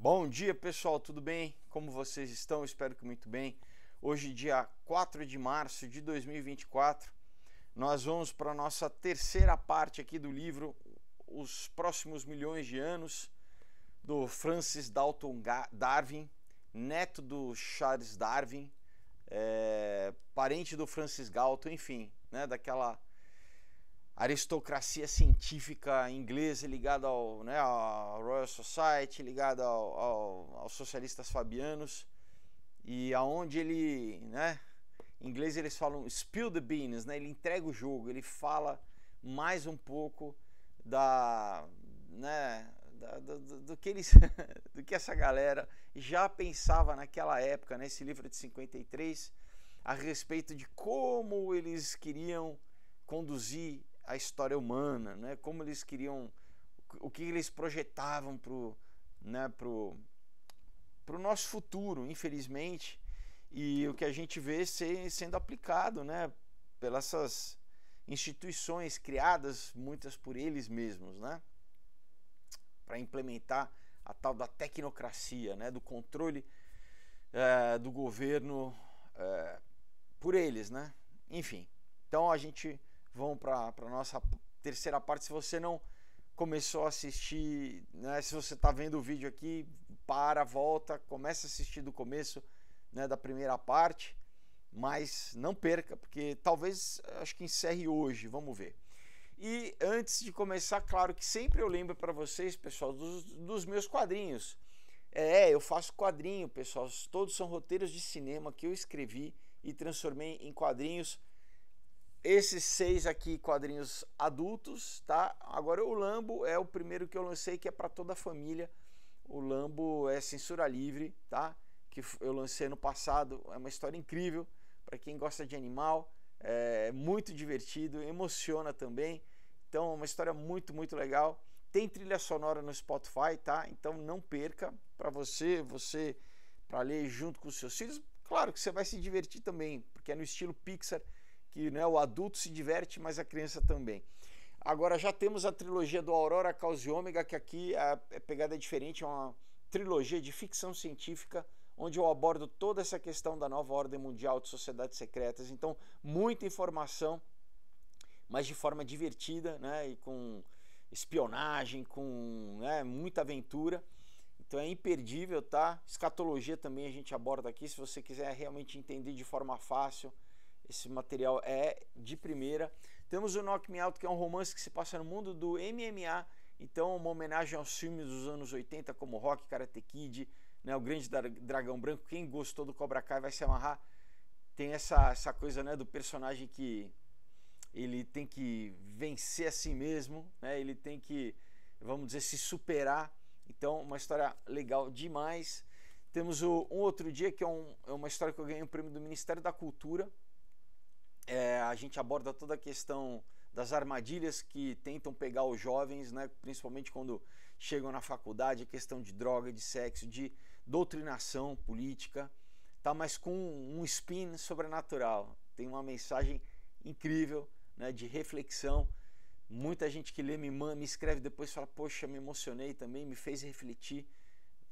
Bom dia, pessoal, tudo bem? Como vocês estão? Espero que muito bem. Hoje, dia 4 de março de 2024, nós vamos para a nossa terceira parte aqui do livro Os Próximos Milhões de Anos, do Francis Galton Darwin, neto do Charles Darwin, parente do Francis Galton, enfim, né, daquela aristocracia científica inglesa ligada ao Royal Society, ligada aos socialistas fabianos, e aonde ele, né, em inglês eles falam spill the beans, né, ele entrega o jogo, ele fala mais um pouco do que eles do que essa galera já pensava naquela época, nesse livro de 53, a respeito de como eles queriam conduzir a história humana, né? Como eles queriam, o que eles projetavam pro nosso futuro, infelizmente, e o que a gente vê sendo aplicado, né, pelas essas instituições criadas, muitas por eles mesmos, né, para implementar a tal da tecnocracia, né, do controle do governo por eles, né? Enfim, então a gente vamos para a nossa terceira parte. Se você não começou a assistir, né, se você está vendo o vídeo aqui, volta, começa a assistir do começo, né, da primeira parte, mas não perca, porque talvez, acho que encerre hoje, vamos ver. E antes de começar, claro que sempre eu lembro para vocês, pessoal, dos meus quadrinhos. Eu faço quadrinho, pessoal, todos são roteiros de cinema que eu escrevi e transformei em quadrinhos. Esses 6 aqui, quadrinhos adultos, tá? Agora o Lambo é o primeiro que eu lancei, que é para toda a família. O Lambo é censura livre, tá? Que eu lancei no passado, é uma história incrível para quem gosta de animal, é muito divertido, emociona também. Então, é uma história muito, muito legal. Tem trilha sonora no Spotify, tá? Então não perca, para você para ler junto com os seus filhos. Claro que você vai se divertir também, porque é no estilo Pixar, que, né, o adulto se diverte, mas a criança também. Agora já temos a trilogia do Aurora, Caos e Ômega, que aqui a pegada é diferente, é uma trilogia de ficção científica, onde eu abordo toda essa questão da nova ordem mundial, de sociedades secretas. Então, muita informação, mas de forma divertida, né, e com espionagem, com, né, muita aventura. Então é imperdível, tá? Escatologia também a gente aborda aqui, se você quiser realmente entender de forma fácil. Esse material é de primeira. Temos o Knock Me Out, que é um romance que se passa no mundo do MMA. Então, uma homenagem aos filmes dos anos 80, como Rock, Karate Kid, né, o Grande Dragão Branco. Quem gostou do Cobra Kai vai se amarrar. Tem essa coisa, né, do personagem que ele tem que vencer a si mesmo, né, ele tem que, vamos dizer, se superar. Então, uma história legal demais. Temos Um Outro Dia, que é uma história que eu ganhei um prêmio do Ministério da Cultura. A gente aborda toda a questão das armadilhas que tentam pegar os jovens, né, principalmente quando chegam na faculdade, a questão de droga, de sexo, de doutrinação política, tá, mas com um spin sobrenatural. Tem uma mensagem incrível, né, de reflexão. Muita gente que lê me escreve depois e fala, poxa, me emocionei também, me fez refletir.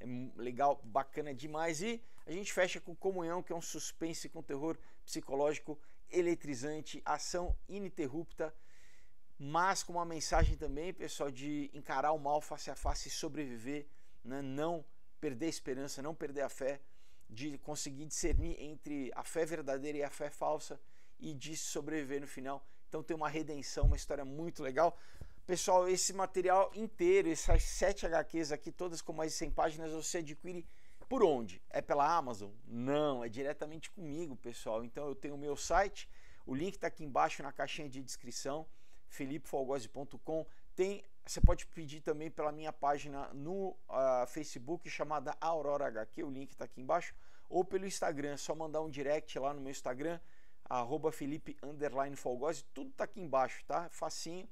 É legal, bacana demais. E a gente fecha com Comunhão, que é um suspense com terror psicológico eletrizante, ação ininterrupta, mas com uma mensagem também, pessoal, de encarar o mal face a face e sobreviver, né? Não perder a esperança, não perder a fé, de conseguir discernir entre a fé verdadeira e a fé falsa e de sobreviver no final. Então tem uma redenção, uma história muito legal. Pessoal, esse material inteiro, essas 7 HQs aqui, todas com mais de 100 páginas, você adquire por onde? É pela Amazon? Não, é diretamente comigo, pessoal. Então eu tenho o meu site, o link está aqui embaixo na caixinha de descrição, felipefolgose.com. Você pode pedir também pela minha página no Facebook, chamada Aurora HQ, o link está aqui embaixo, ou pelo Instagram, é só mandar um direct lá no meu Instagram, @Felipe_Folgose, tudo está aqui embaixo, tá? Facinho.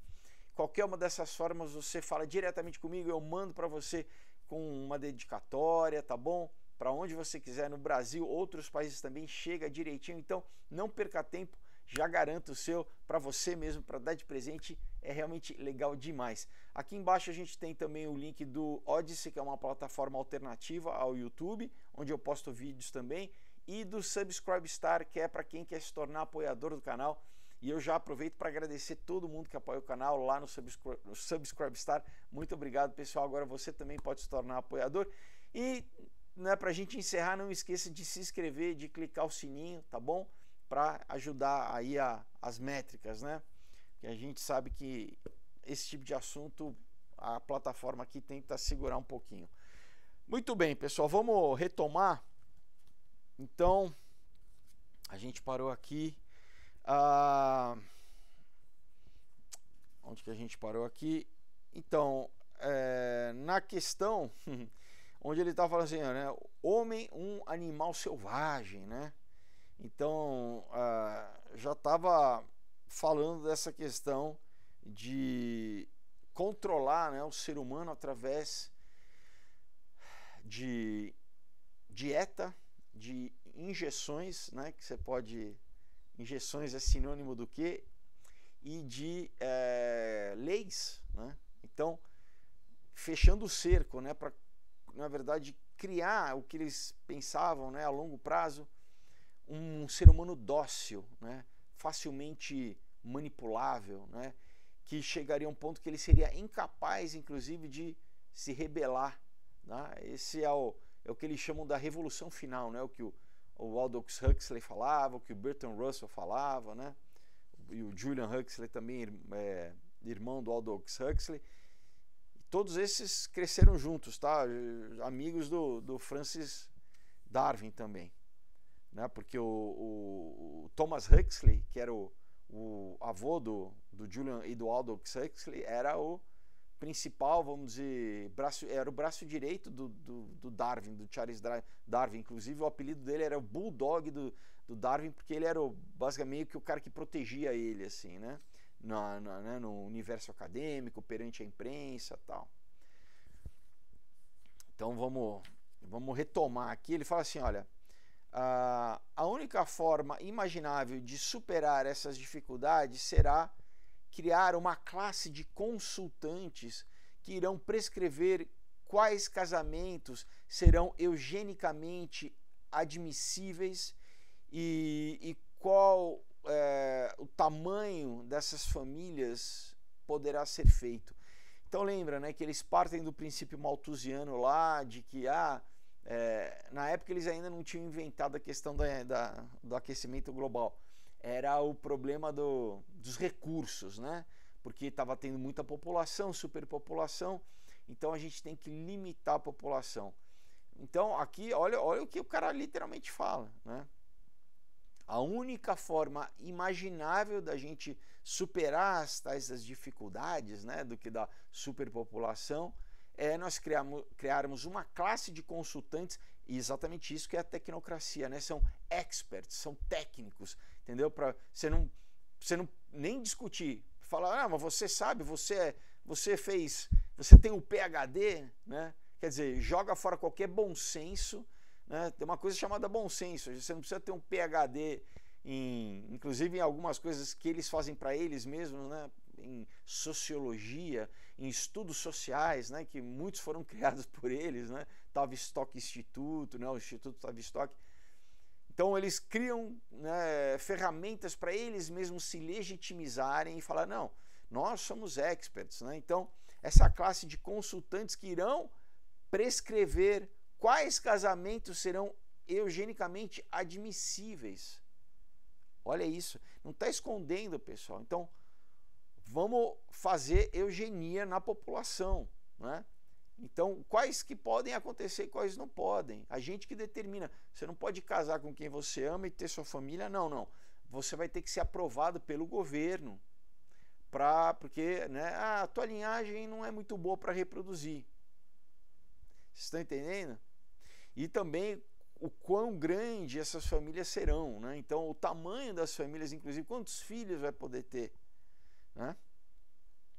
Qualquer uma dessas formas você fala diretamente comigo, eu mando para você com uma dedicatória, tá bom? Para onde você quiser, no Brasil, outros países também, chega direitinho. Então não perca tempo, já garanto o seu para você mesmo, para dar de presente é realmente legal demais. Aqui embaixo a gente tem também o link do Odysee, que é uma plataforma alternativa ao YouTube, onde eu posto vídeos também, e do Subscribestar, que é para quem quer se tornar apoiador do canal. E eu já aproveito para agradecer todo mundo que apoia o canal lá no Subscribestar. Muito obrigado, pessoal. Agora você também pode se tornar apoiador. E para a gente encerrar, não esqueça de se inscrever, de clicar o sininho, tá bom? Para ajudar aí as métricas, né? Que a gente sabe que esse tipo de assunto a plataforma aqui tenta segurar um pouquinho. Muito bem, pessoal, vamos retomar. Então, a gente parou aqui. Onde que a gente parou aqui? Então, na questão onde ele está falando assim, né? Homem, um animal selvagem, né? Então, já estava falando dessa questão de controlar, né, o ser humano através de dieta, de injeções, né, que você pode... Injeções é sinônimo do quê? E de leis, né? Então, fechando o cerco, né, para, na verdade, criar o que eles pensavam, né, a longo prazo, um ser humano dócil, né, facilmente manipulável, né, que chegaria a um ponto que ele seria incapaz, inclusive, de se rebelar, né? Esse é o que eles chamam da revolução final, né? O que o Aldous Huxley falava, o que o Bertrand Russell falava, né? E o Julian Huxley também, irmão do Aldous Huxley. E todos esses cresceram juntos, tá? Amigos do Francis Darwin também, né? Porque o Thomas Huxley, que era o avô do Julian e do Aldous Huxley, era o principal, vamos dizer, era o braço direito do Darwin, do Charles Darwin. Inclusive o apelido dele era o Bulldog do Darwin, porque ele era basicamente o cara que protegia ele, assim, né? No universo acadêmico, perante a imprensa e tal. Então vamos retomar aqui. Ele fala assim, olha, a única forma imaginável de superar essas dificuldades será criar uma classe de consultantes que irão prescrever quais casamentos serão eugenicamente admissíveis e qual o tamanho dessas famílias poderá ser feito. Então lembra, né, que eles partem do princípio malthusiano lá, de que na época eles ainda não tinham inventado a questão do aquecimento global. Era o problema dos recursos, né? Porque estava tendo muita população, superpopulação, então a gente tem que limitar a população. Então aqui, olha o que o cara literalmente fala, né? A única forma imaginável da gente superar as dificuldades, né, do que da superpopulação, é nós criarmos uma classe de consultantes, e exatamente isso que é a tecnocracia, né? São experts, são técnicos, entendeu? Para você não nem discutir, falar, mas você sabe, você tem um PhD, né? Quer dizer, joga fora qualquer bom senso, né? Tem uma coisa chamada bom senso, você não precisa ter um PhD inclusive em algumas coisas que eles fazem para eles mesmos, né? Em sociologia, em estudos sociais, né, que muitos foram criados por eles, né, Tavistock Instituto, né, o Instituto Tavistock. Então eles criam, né, ferramentas para eles mesmos se legitimizarem e falar, não, nós somos experts, né? Então essa classe de consultantes que irão prescrever quais casamentos serão eugenicamente admissíveis. Olha isso, não está escondendo, pessoal. Então vamos fazer eugenia na população, né? Então, quais que podem acontecer e quais não podem? A gente que determina. Você não pode casar com quem você ama e ter sua família, não. Você vai ter que ser aprovado pelo governo, porque, né, a tua linhagem não é muito boa para reproduzir. Vocês estão entendendo? E também o quão grande essas famílias serão, né? Então, o tamanho das famílias, inclusive, quantos filhos vai poder ter, né?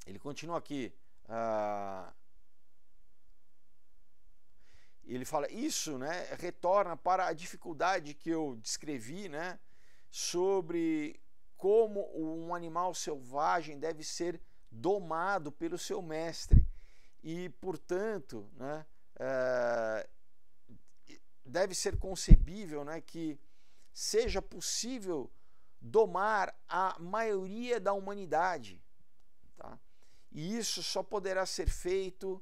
Ele continua aqui, ele fala, isso, né, retorna para a dificuldade que eu descrevi, né, sobre como um animal selvagem deve ser domado pelo seu mestre e, portanto, né, deve ser concebível, né, que seja possível domar a maioria da humanidade, tá? E isso só poderá ser feito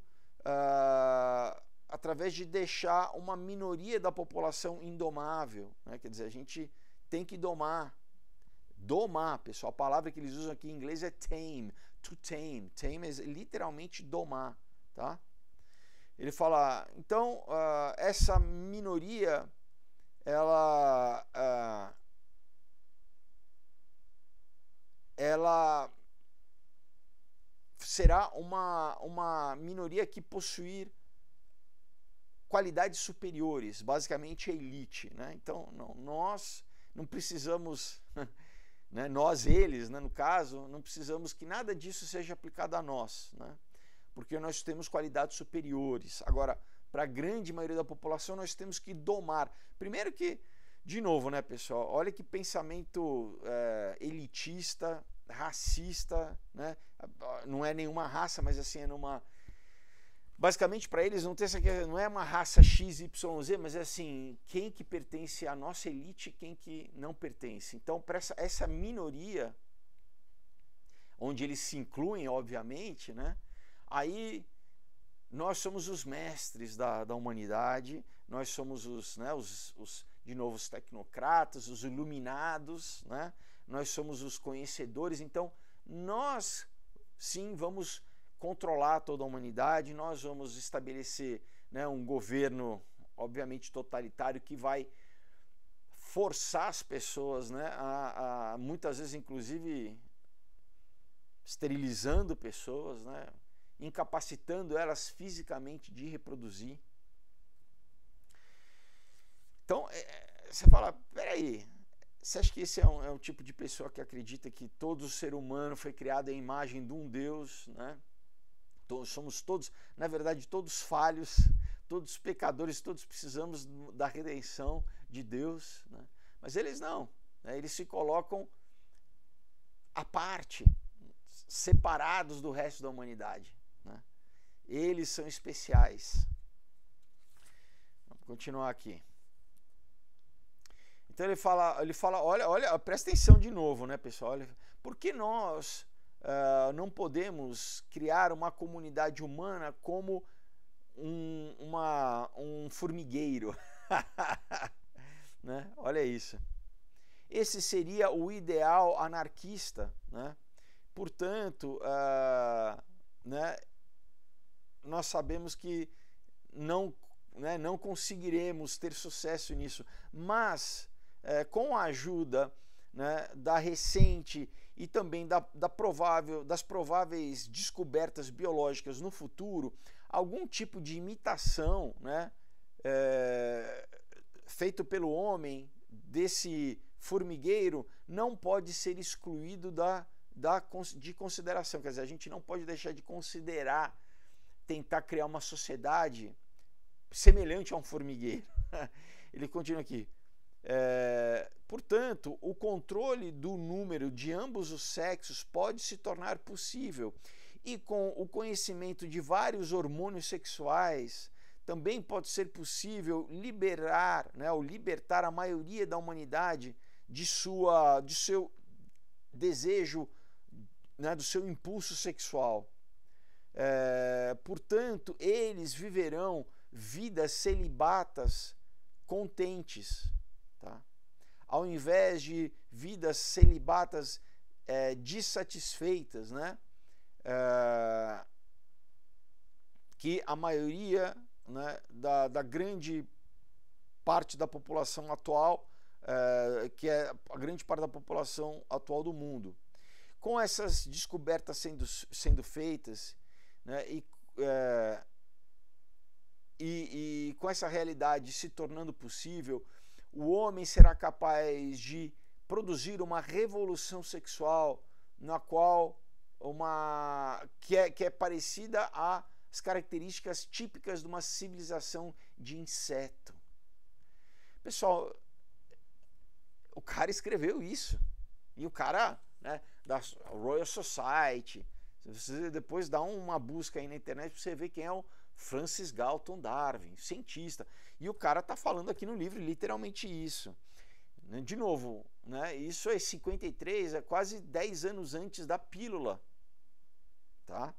através de deixar uma minoria da população indomável, né? Quer dizer, a gente tem que domar, pessoal, a palavra que eles usam aqui em inglês é tame, to tame, tame é literalmente domar, tá? Ele fala, então, essa minoria, ela será uma minoria que possuir qualidades superiores, basicamente a elite, né? Então, nós não precisamos, né, nós, eles, né, no caso, não precisamos que nada disso seja aplicado a nós, né? Porque nós temos qualidades superiores. Agora, para a grande maioria da população, nós temos que domar. Primeiro que, de novo, né, pessoal, olha que pensamento elitista, racista, né? Não é nenhuma raça, mas assim, é numa... Basicamente, para eles, não é uma raça X, Y, Z, mas é assim, quem que pertence à nossa elite e quem que não pertence. Então, para essa minoria, onde eles se incluem, obviamente, né? Aí nós somos os mestres da humanidade, nós somos de novo, os tecnocratas, os iluminados, né? Nós somos os conhecedores, então nós sim vamos controlar toda a humanidade, nós vamos estabelecer, né, um governo obviamente totalitário que vai forçar as pessoas, né, a muitas vezes inclusive esterilizando pessoas, né, incapacitando elas fisicamente de reproduzir. Então, você fala, peraí, você acha que esse é um tipo de pessoa que acredita que todo ser humano foi criado à imagem de um Deus, né? Somos todos, na verdade, todos falhos, todos pecadores, todos precisamos da redenção de Deus, né? Mas eles não, né? Eles se colocam à parte, separados do resto da humanidade, né? Eles são especiais. Vamos continuar aqui. Então ele fala, olha, presta atenção de novo, né, pessoal? Olha, por que nós não podemos criar uma comunidade humana como um formigueiro? Né? Olha isso. Esse seria o ideal anarquista, né? Portanto, né, nós sabemos que não conseguiremos ter sucesso nisso, mas com a ajuda, né, da recente e também das prováveis descobertas biológicas no futuro, algum tipo de imitação, né, feito pelo homem desse formigueiro não pode ser excluído de consideração. Quer dizer, a gente não pode deixar de considerar tentar criar uma sociedade semelhante a um formigueiro. Ele continua aqui. Portanto, o controle do número de ambos os sexos pode se tornar possível, e com o conhecimento de vários hormônios sexuais também pode ser possível libertar a maioria da humanidade de seu desejo, né, do seu impulso sexual. Portanto, eles viverão vidas celibatas contentes, tá? Ao invés de vidas celibatas dissatisfeitas, né? Que a maioria, né, da grande parte da população atual, que é a grande parte da população atual do mundo. Com essas descobertas sendo feitas, né, e com essa realidade se tornando possível, o homem será capaz de produzir uma revolução sexual na qual que é parecida às características típicas de uma civilização de inseto. Pessoal, o cara escreveu isso, e o cara, né, da Royal Society, Você depois dá uma busca aí na internet para você ver quem é o Francis Galton Darwin, cientista. E o cara está falando aqui no livro literalmente isso. De novo, né, isso é 53, é quase 10 anos antes da pílula. Tá?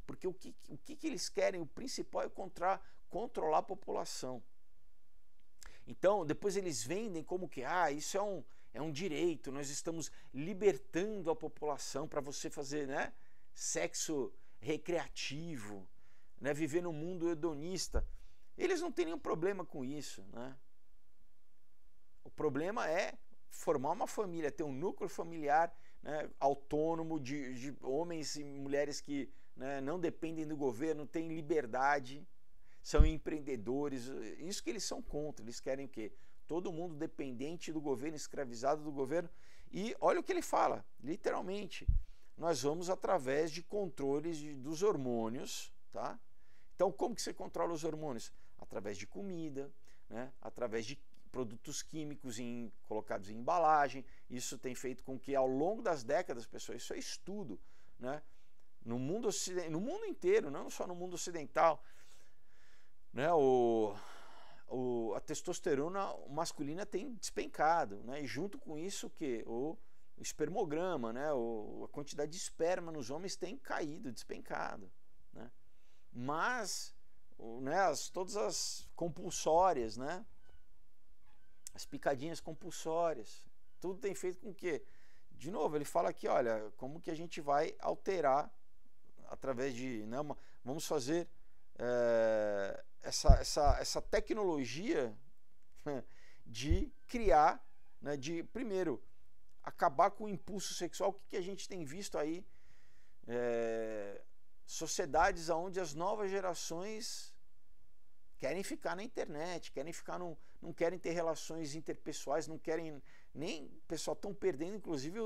Porque o que eles querem? O principal é controlar a população. Então, depois eles vendem como que isso é um direito, nós estamos libertando a população para você fazer, né, sexo recreativo, né, viver num mundo hedonista. Eles não têm nenhum problema com isso. Né? O problema é formar uma família, ter um núcleo familiar, né, autônomo de homens e mulheres que, né, não dependem do governo, têm liberdade, são empreendedores. Isso que eles são contra. Eles querem o quê? Todo mundo dependente do governo, escravizado do governo. E olha o que ele fala, literalmente. Nós vamos através de controles dos hormônios, tá? Então, como que você controla os hormônios? Através de comida, né? Através de produtos químicos colocados em embalagem. Isso tem feito com que, ao longo das décadas, pessoal, isso é estudo, né? No mundo inteiro, não só no mundo ocidental, né? A testosterona masculina tem despencado, né? E junto com isso o espermograma, né? A quantidade de esperma nos homens tem caído, despencado, né? Mas, né, todas as compulsórias, né? As picadinhas compulsórias, tudo tem feito com que, de novo, ele fala aqui, olha, como que a gente vai alterar através de, né, vamos fazer essa tecnologia, né, de criar, né, de, primeiro, acabar com o impulso sexual. O que a gente tem visto aí? Sociedades onde as novas gerações querem ficar na internet, não querem ter relações interpessoais, não querem nem, pessoal, estão perdendo inclusive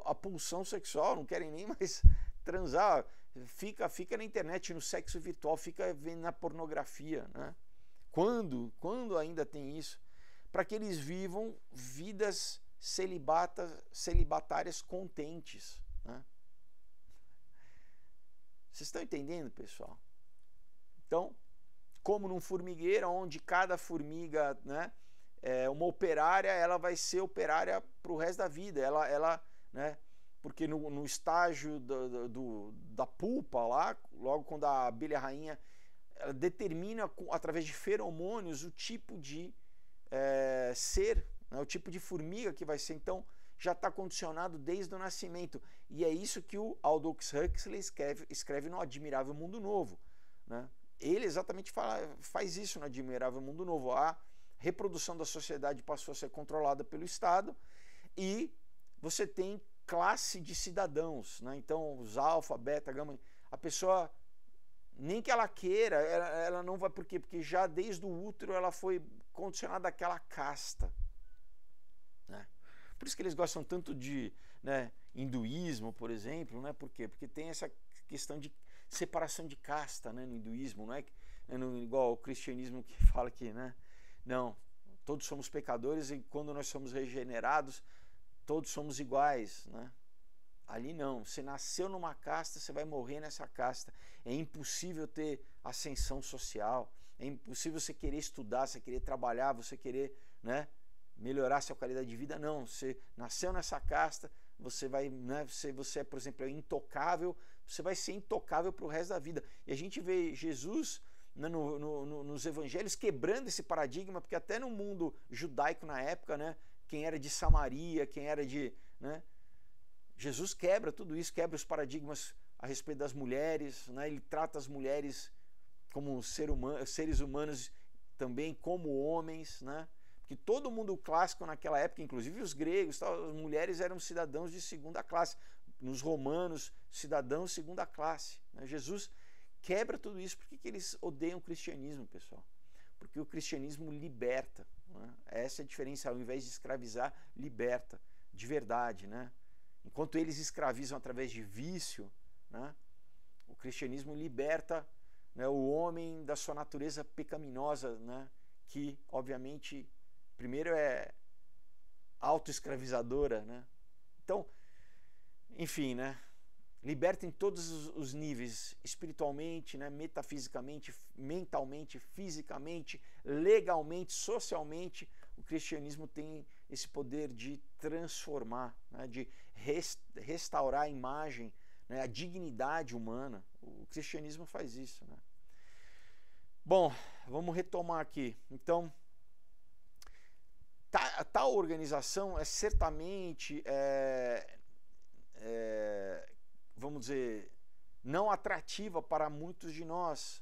a pulsão sexual, não querem nem mais transar, fica na internet, no sexo virtual, fica vendo na pornografia, né? Quando ainda tem isso? Para que eles vivam vidas celibatárias contentes, né? Vocês estão entendendo, pessoal? Então, como num formigueiro, onde cada formiga, né, é uma operária, ela vai ser operária para o resto da vida. Ela, né, porque no estágio da pulpa lá, logo quando a abelha rainha, ela determina através de feromônios o tipo de ser, né, o tipo de formiga que vai ser. Então já está condicionado desde o nascimento. E é isso que o Aldous Huxley escreve no Admirável Mundo Novo, né? Ele exatamente faz isso no Admirável Mundo Novo. A reprodução da sociedade passou a ser controlada pelo Estado e você tem classe de cidadãos, né? Então, os alfa, beta, gama, a pessoa, nem que ela queira, ela não vai. Por quê? Porque já desde o útero ela foi condicionada àquela casta, né? Por isso que eles gostam tanto de, né, hinduísmo, por exemplo, né? Por quê? Porque tem essa questão de separação de casta, né, no hinduísmo, não é igual ao cristianismo que fala que, né, não, todos somos pecadores e quando nós somos regenerados, todos somos iguais, né? Ali não, você nasceu numa casta, você vai morrer nessa casta. É impossível ter ascensão social, é impossível você querer estudar, você querer trabalhar, você querer, né, melhorar sua qualidade de vida. Não, você nasceu nessa casta, você vai, né, você é, por exemplo, intocável, você vai ser intocável para o resto da vida. E a gente vê Jesus, né, nos evangelhos quebrando esse paradigma, porque até no mundo judaico na época, né, quem era de Samaria, quem era de, né, Jesus quebra tudo isso, quebra os paradigmas a respeito das mulheres, né, ele trata as mulheres como seres humanos também, como homens, né? Porque todo mundo clássico naquela época, inclusive os gregos, as mulheres eram cidadãos de segunda classe. Nos romanos, cidadãos de segunda classe, né? Jesus quebra tudo isso. Por que eles odeiam o cristianismo, pessoal? Porque o cristianismo liberta, né? Essa é a diferença. Ao invés de escravizar, liberta de verdade, né? Enquanto eles escravizam através de vício, né, o cristianismo liberta, né, o homem da sua natureza pecaminosa, né, que obviamente primeiro é autoescravizadora, né? Então, enfim, né? liberta em todos os níveis, espiritualmente, né, metafisicamente, mentalmente, fisicamente, legalmente, socialmente. O cristianismo tem esse poder de transformar, né, de restaurar a imagem, né, a dignidade humana. O cristianismo faz isso, né? Bom, vamos retomar aqui. Então, tal organização é certamente, vamos dizer, não atrativa para muitos de nós.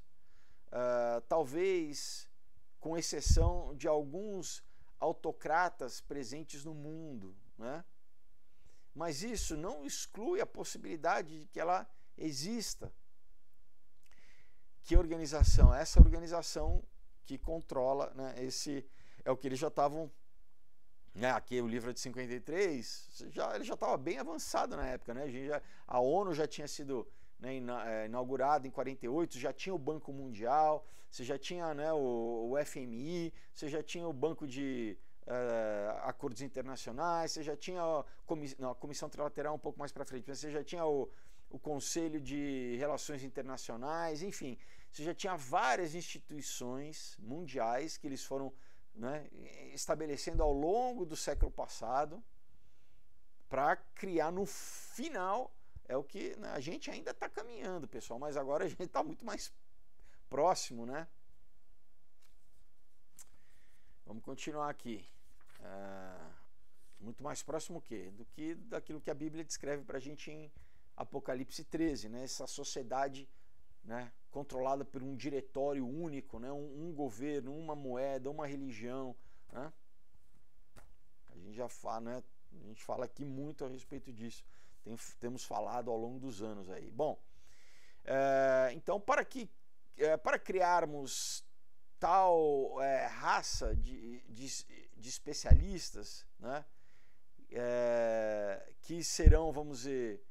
Talvez com exceção de alguns autocratas presentes no mundo, né? Mas isso não exclui a possibilidade de que ela exista. Que organização? Essa organização que controla, né? Esse é o que eles já estavam, né? Aqui o livro de 53, ele já estava bem avançado na época, né? A ONU já tinha sido, né, inaugurada em 48, já tinha o Banco Mundial, você já tinha, né, o FMI, você já tinha o Banco de Acordos Internacionais, você já tinha a Comissão Trilateral um pouco mais para frente, mas você já tinha o Conselho de Relações Internacionais, enfim, você já tinha várias instituições mundiais que eles foram, né, estabelecendo ao longo do século passado para criar no final, é o que, né, a gente ainda está caminhando, pessoal, mas agora a gente está muito mais próximo, né? Vamos continuar aqui. Muito mais próximo o quê? Do que daquilo que a Bíblia descreve para a gente em Apocalipse 13, né? Essa sociedade, né, controlada por um diretório único, né? Um governo, uma moeda, uma religião, né? A gente já fala, né? A gente fala aqui muito a respeito disso. Temos falado ao longo dos anos aí. Bom, então para criarmos tal raça de especialistas, né, que serão, vamos dizer,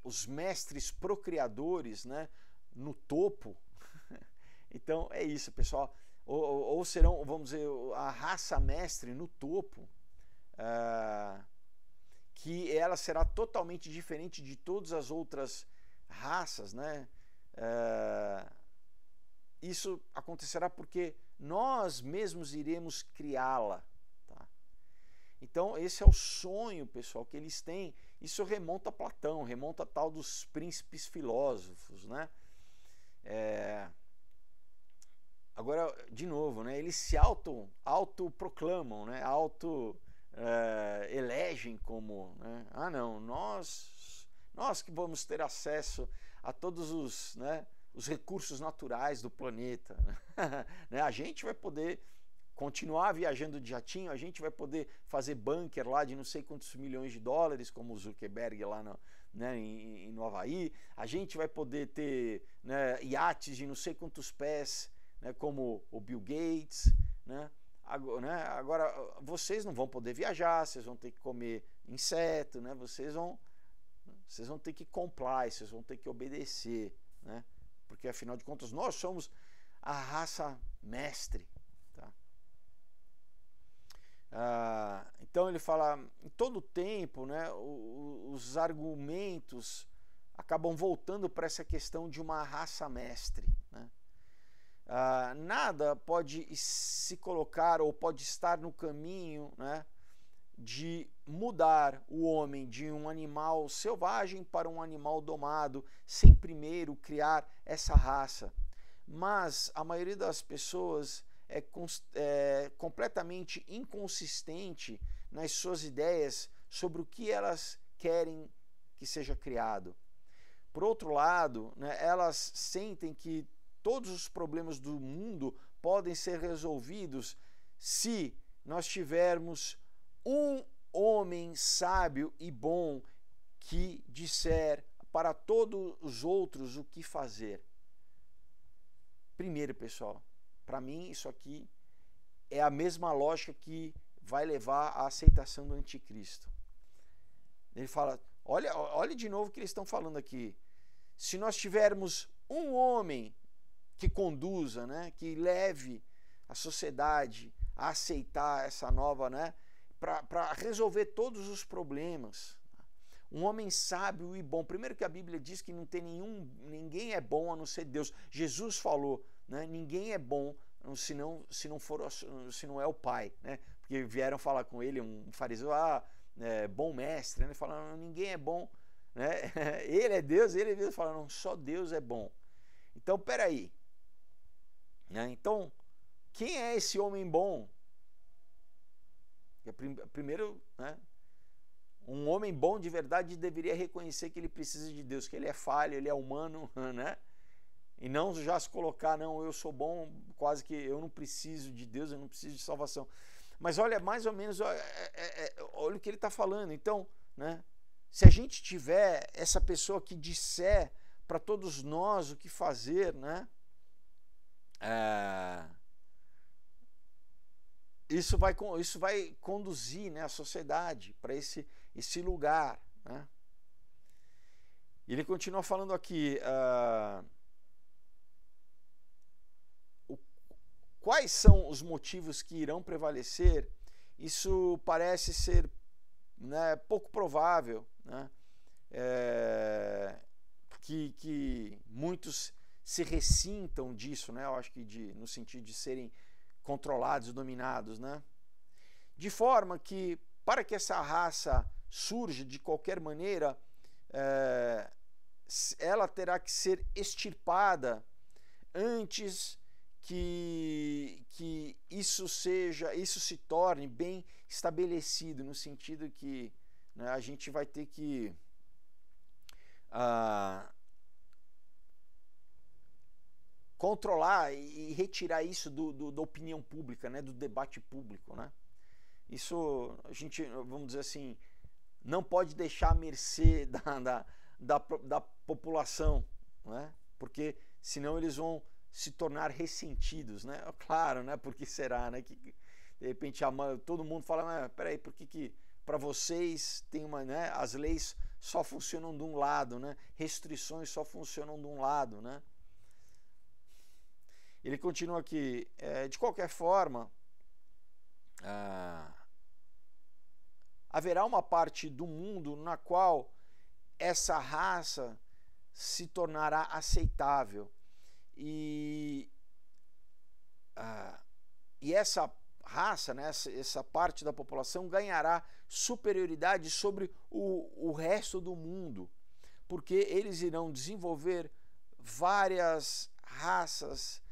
os mestres procriadores, né, no topo. Então é isso, pessoal. Ou serão, vamos dizer, a raça mestre no topo, que ela será totalmente diferente de todas as outras raças, né? Isso acontecerá porque nós mesmos iremos criá-la, tá? Então esse é o sonho, pessoal, que eles têm. Isso remonta a Platão, remonta a tal dos príncipes filósofos, né? Agora, de novo, né? Eles se autoproclamam, né? Elegem como, né? Não, nós que vamos ter acesso a todos os, né, os recursos naturais do planeta, né? A gente vai poder continuar viajando de jatinho, a gente vai poder fazer bunker lá de não sei quantos milhões de dólares, como o Zuckerberg lá no Havaí, a gente vai poder ter, né, iates de não sei quantos pés, né, como o Bill Gates, né? Agora, vocês não vão poder viajar, vocês vão ter que comer inseto, né? Vocês vão ter que comply, vocês vão ter que obedecer, né? Porque afinal de contas nós somos a raça mestre, tá? Então ele fala, em todo tempo, né, os argumentos acabam voltando para essa questão de uma raça mestre, né? Nada pode se colocar ou pode estar no caminho, né, de mudar o homem de um animal selvagem para um animal domado, sem primeiro criar essa raça. Mas a maioria das pessoas é completamente inconsistente nas suas ideias sobre o que elas querem que seja criado. Por outro lado, né, elas sentem que todos os problemas do mundo podem ser resolvidos se nós tivermos um homem sábio e bom que disser para todos os outros o que fazer. Primeiro, pessoal, para mim isso aqui é a mesma lógica que vai levar à aceitação do anticristo. Ele fala, olha de novo o que eles estão falando aqui. Se nós tivermos um homem que conduza, né, que leve a sociedade a aceitar essa nova, né, para resolver todos os problemas. um homem sábio e bom. Primeiro que a Bíblia diz que não tem ninguém é bom a não ser Deus. Jesus falou, né? Ninguém é bom se não é o Pai, né? Porque vieram falar com ele, um fariseu, bom mestre, né? Falando, ninguém é bom, né? Ele é Deus, falando, só Deus é bom. Então, peraí, né? Então, quem é esse homem bom? Primeiro, né? Um homem bom de verdade deveria reconhecer que ele precisa de Deus, que ele é falho, ele é humano, né? E não já se colocar, não, eu sou bom, quase que eu não preciso de Deus, eu não preciso de salvação. Mas olha, mais ou menos, olha o que ele está falando. Então, né? Se a gente tiver essa pessoa que disser para todos nós o que fazer, né? Isso vai conduzir, né, a sociedade para esse lugar, né? Ele continua falando aqui, quais são os motivos que irão prevalecer? Isso parece ser, né, pouco provável, né? Que muitos se ressintam disso, né? Eu acho que no sentido de serem controlados, dominados, né? De forma que, para que essa raça surja de qualquer maneira, ela terá que ser extirpada antes que isso se torne bem estabelecido, no sentido que, né, a gente vai ter que controlar e retirar isso da opinião pública, né, do debate público, né? Isso a gente, vamos dizer assim, não pode deixar à mercê da população, né? Porque senão eles vão se tornar ressentidos, né? Claro, né? Por que será, né? Que de repente todo mundo fala, mas peraí, por que para vocês tem uma, né? As leis só funcionam de um lado, né? Restrições só funcionam de um lado, né? Ele continua aqui, de qualquer forma, haverá uma parte do mundo na qual essa raça se tornará aceitável e essa raça, né, essa parte da população ganhará superioridade sobre o resto do mundo, porque eles irão desenvolver várias raças,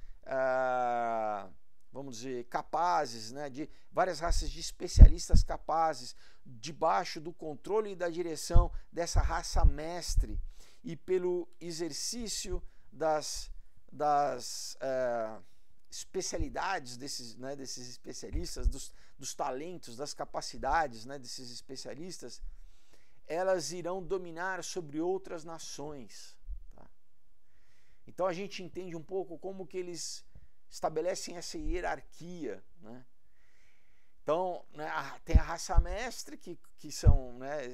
vamos dizer, capazes, né, de várias raças de especialistas capazes, debaixo do controle e da direção dessa raça mestre, e pelo exercício das especialidades desses especialistas, dos talentos, das capacidades, né, desses especialistas, elas irão dominar sobre outras nações. Tá? Então a gente entende um pouco como que eles estabelecem essa hierarquia, né? Então, né, tem a raça mestre, que são, né,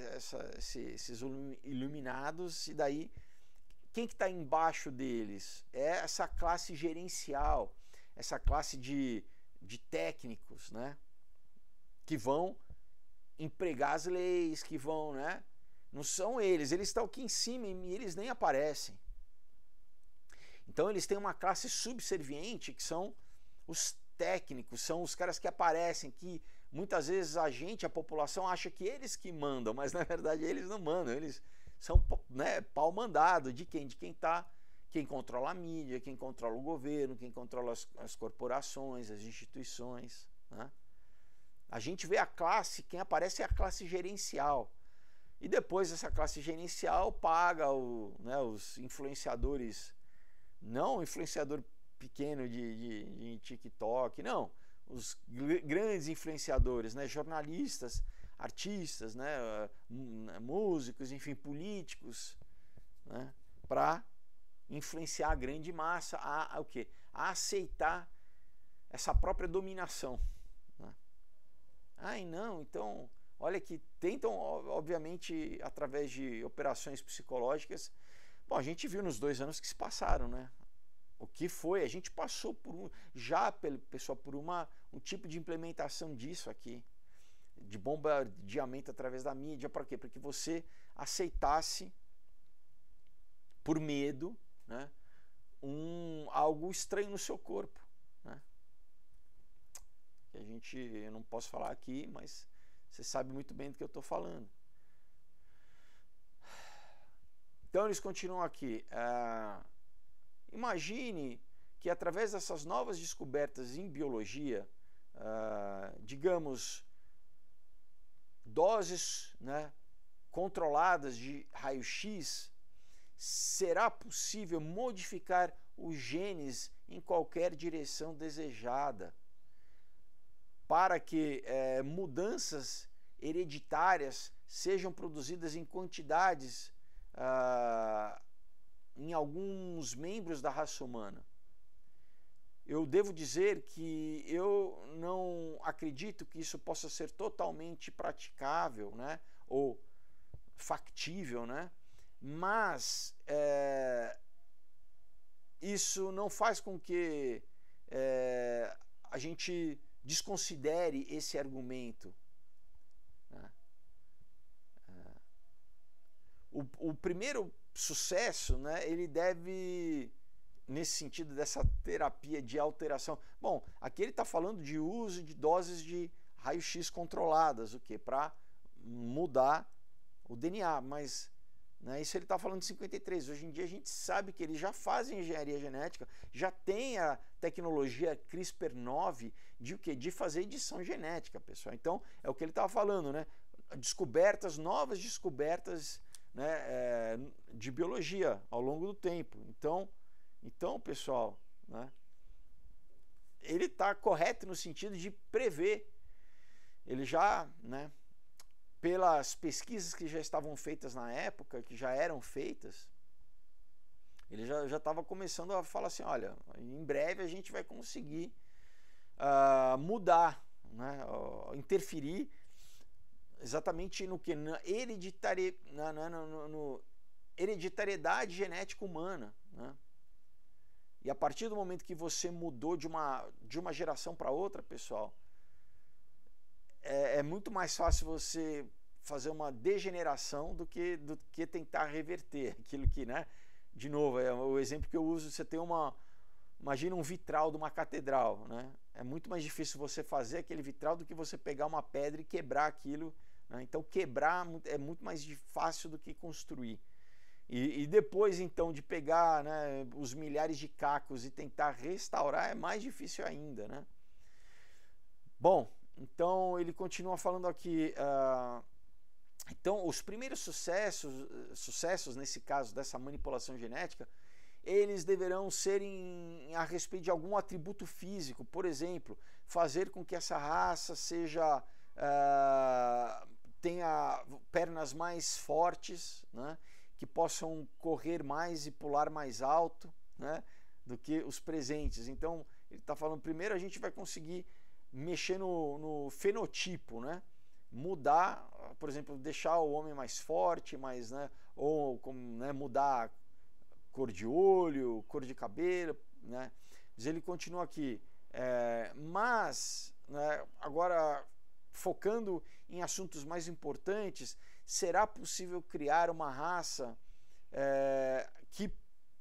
esses iluminados, e daí quem que está embaixo deles? É essa classe gerencial, essa classe de técnicos, né, que vão empregar as leis, que vão, né, não são eles estão aqui em cima e eles nem aparecem. Então eles têm uma classe subserviente, que são os técnicos, são os caras que aparecem, que muitas vezes a população acha que eles que mandam, mas na verdade eles não mandam, eles são, né, pau mandado de quem? De quem controla a mídia, quem controla o governo, quem controla as corporações, as instituições, né? A gente vê a classe, quem aparece é a classe gerencial, e depois essa classe gerencial paga os influenciadores, não o influenciador pequeno de TikTok, não, os grandes influenciadores, né, jornalistas, artistas, né, músicos, enfim, políticos, né, para influenciar a grande massa a o quê? A aceitar essa própria dominação, né? Não, então, olha que tentam, obviamente, através de operações psicológicas. Bom, a gente viu nos 2 anos que se passaram, né? O que foi? A gente passou por um tipo de implementação disso aqui, de bombardeamento através da mídia. Para quê? Para que você aceitasse, por medo, né, algo estranho no seu corpo, né? Que eu não posso falar aqui, mas você sabe muito bem do que eu estou falando. Então eles continuam aqui. Imagine que através dessas novas descobertas em biologia, digamos, doses, né, controladas de raio-x, será possível modificar os genes em qualquer direção desejada, para que mudanças hereditárias sejam produzidas em quantidades em alguns membros da raça humana. Eu devo dizer que eu não acredito que isso possa ser totalmente praticável, né, ou factível, né, mas isso não faz com que a gente desconsidere esse argumento, né? O primeiro sucesso, né, ele deve, nesse sentido dessa terapia de alteração, bom, aqui ele está falando de uso de doses de raio-x controladas, o que? Para mudar o DNA, mas, né, isso ele está falando de 53. Hoje em dia a gente sabe que eles já fazem engenharia genética, já tem a tecnologia CRISPR-9 de o quê? De fazer edição genética, pessoal. Então, é o que ele estava falando, né? Descobertas, novas descobertas, né, de biologia ao longo do tempo. Então, pessoal, né, ele está correto no sentido de prever. Ele já, né, pelas pesquisas que já estavam feitas na época, que já eram feitas, ele já estava começando a falar assim, olha, em breve a gente vai conseguir mudar, né, interferir exatamente no que? Na hereditariedade genética humana, né? E a partir do momento que você mudou de uma geração para outra, pessoal, é muito mais fácil você fazer uma degeneração do que tentar reverter aquilo que, né? De novo, é o exemplo que eu uso, você tem imagina um vitral de uma catedral, né? É muito mais difícil você fazer aquele vitral do que você pegar uma pedra e quebrar aquilo, né? Então quebrar é muito mais fácil do que construir. E depois então de pegar, né, os milhares de cacos e tentar restaurar é mais difícil ainda, né? Bom, então ele continua falando aqui, então os primeiros sucessos nesse caso dessa manipulação genética, eles deverão ser a respeito de algum atributo físico, por exemplo, fazer com que essa raça tenha pernas mais fortes, né, que possam correr mais e pular mais alto, né, do que os presentes. Então ele está falando, primeiro a gente vai conseguir mexer no fenotipo, né, mudar, por exemplo, deixar o homem mais forte, mais, né, ou né, mudar cor de olho, cor de cabelo, né? Mas ele continua aqui, mas, né, agora focando em assuntos mais importantes, será possível criar uma raça que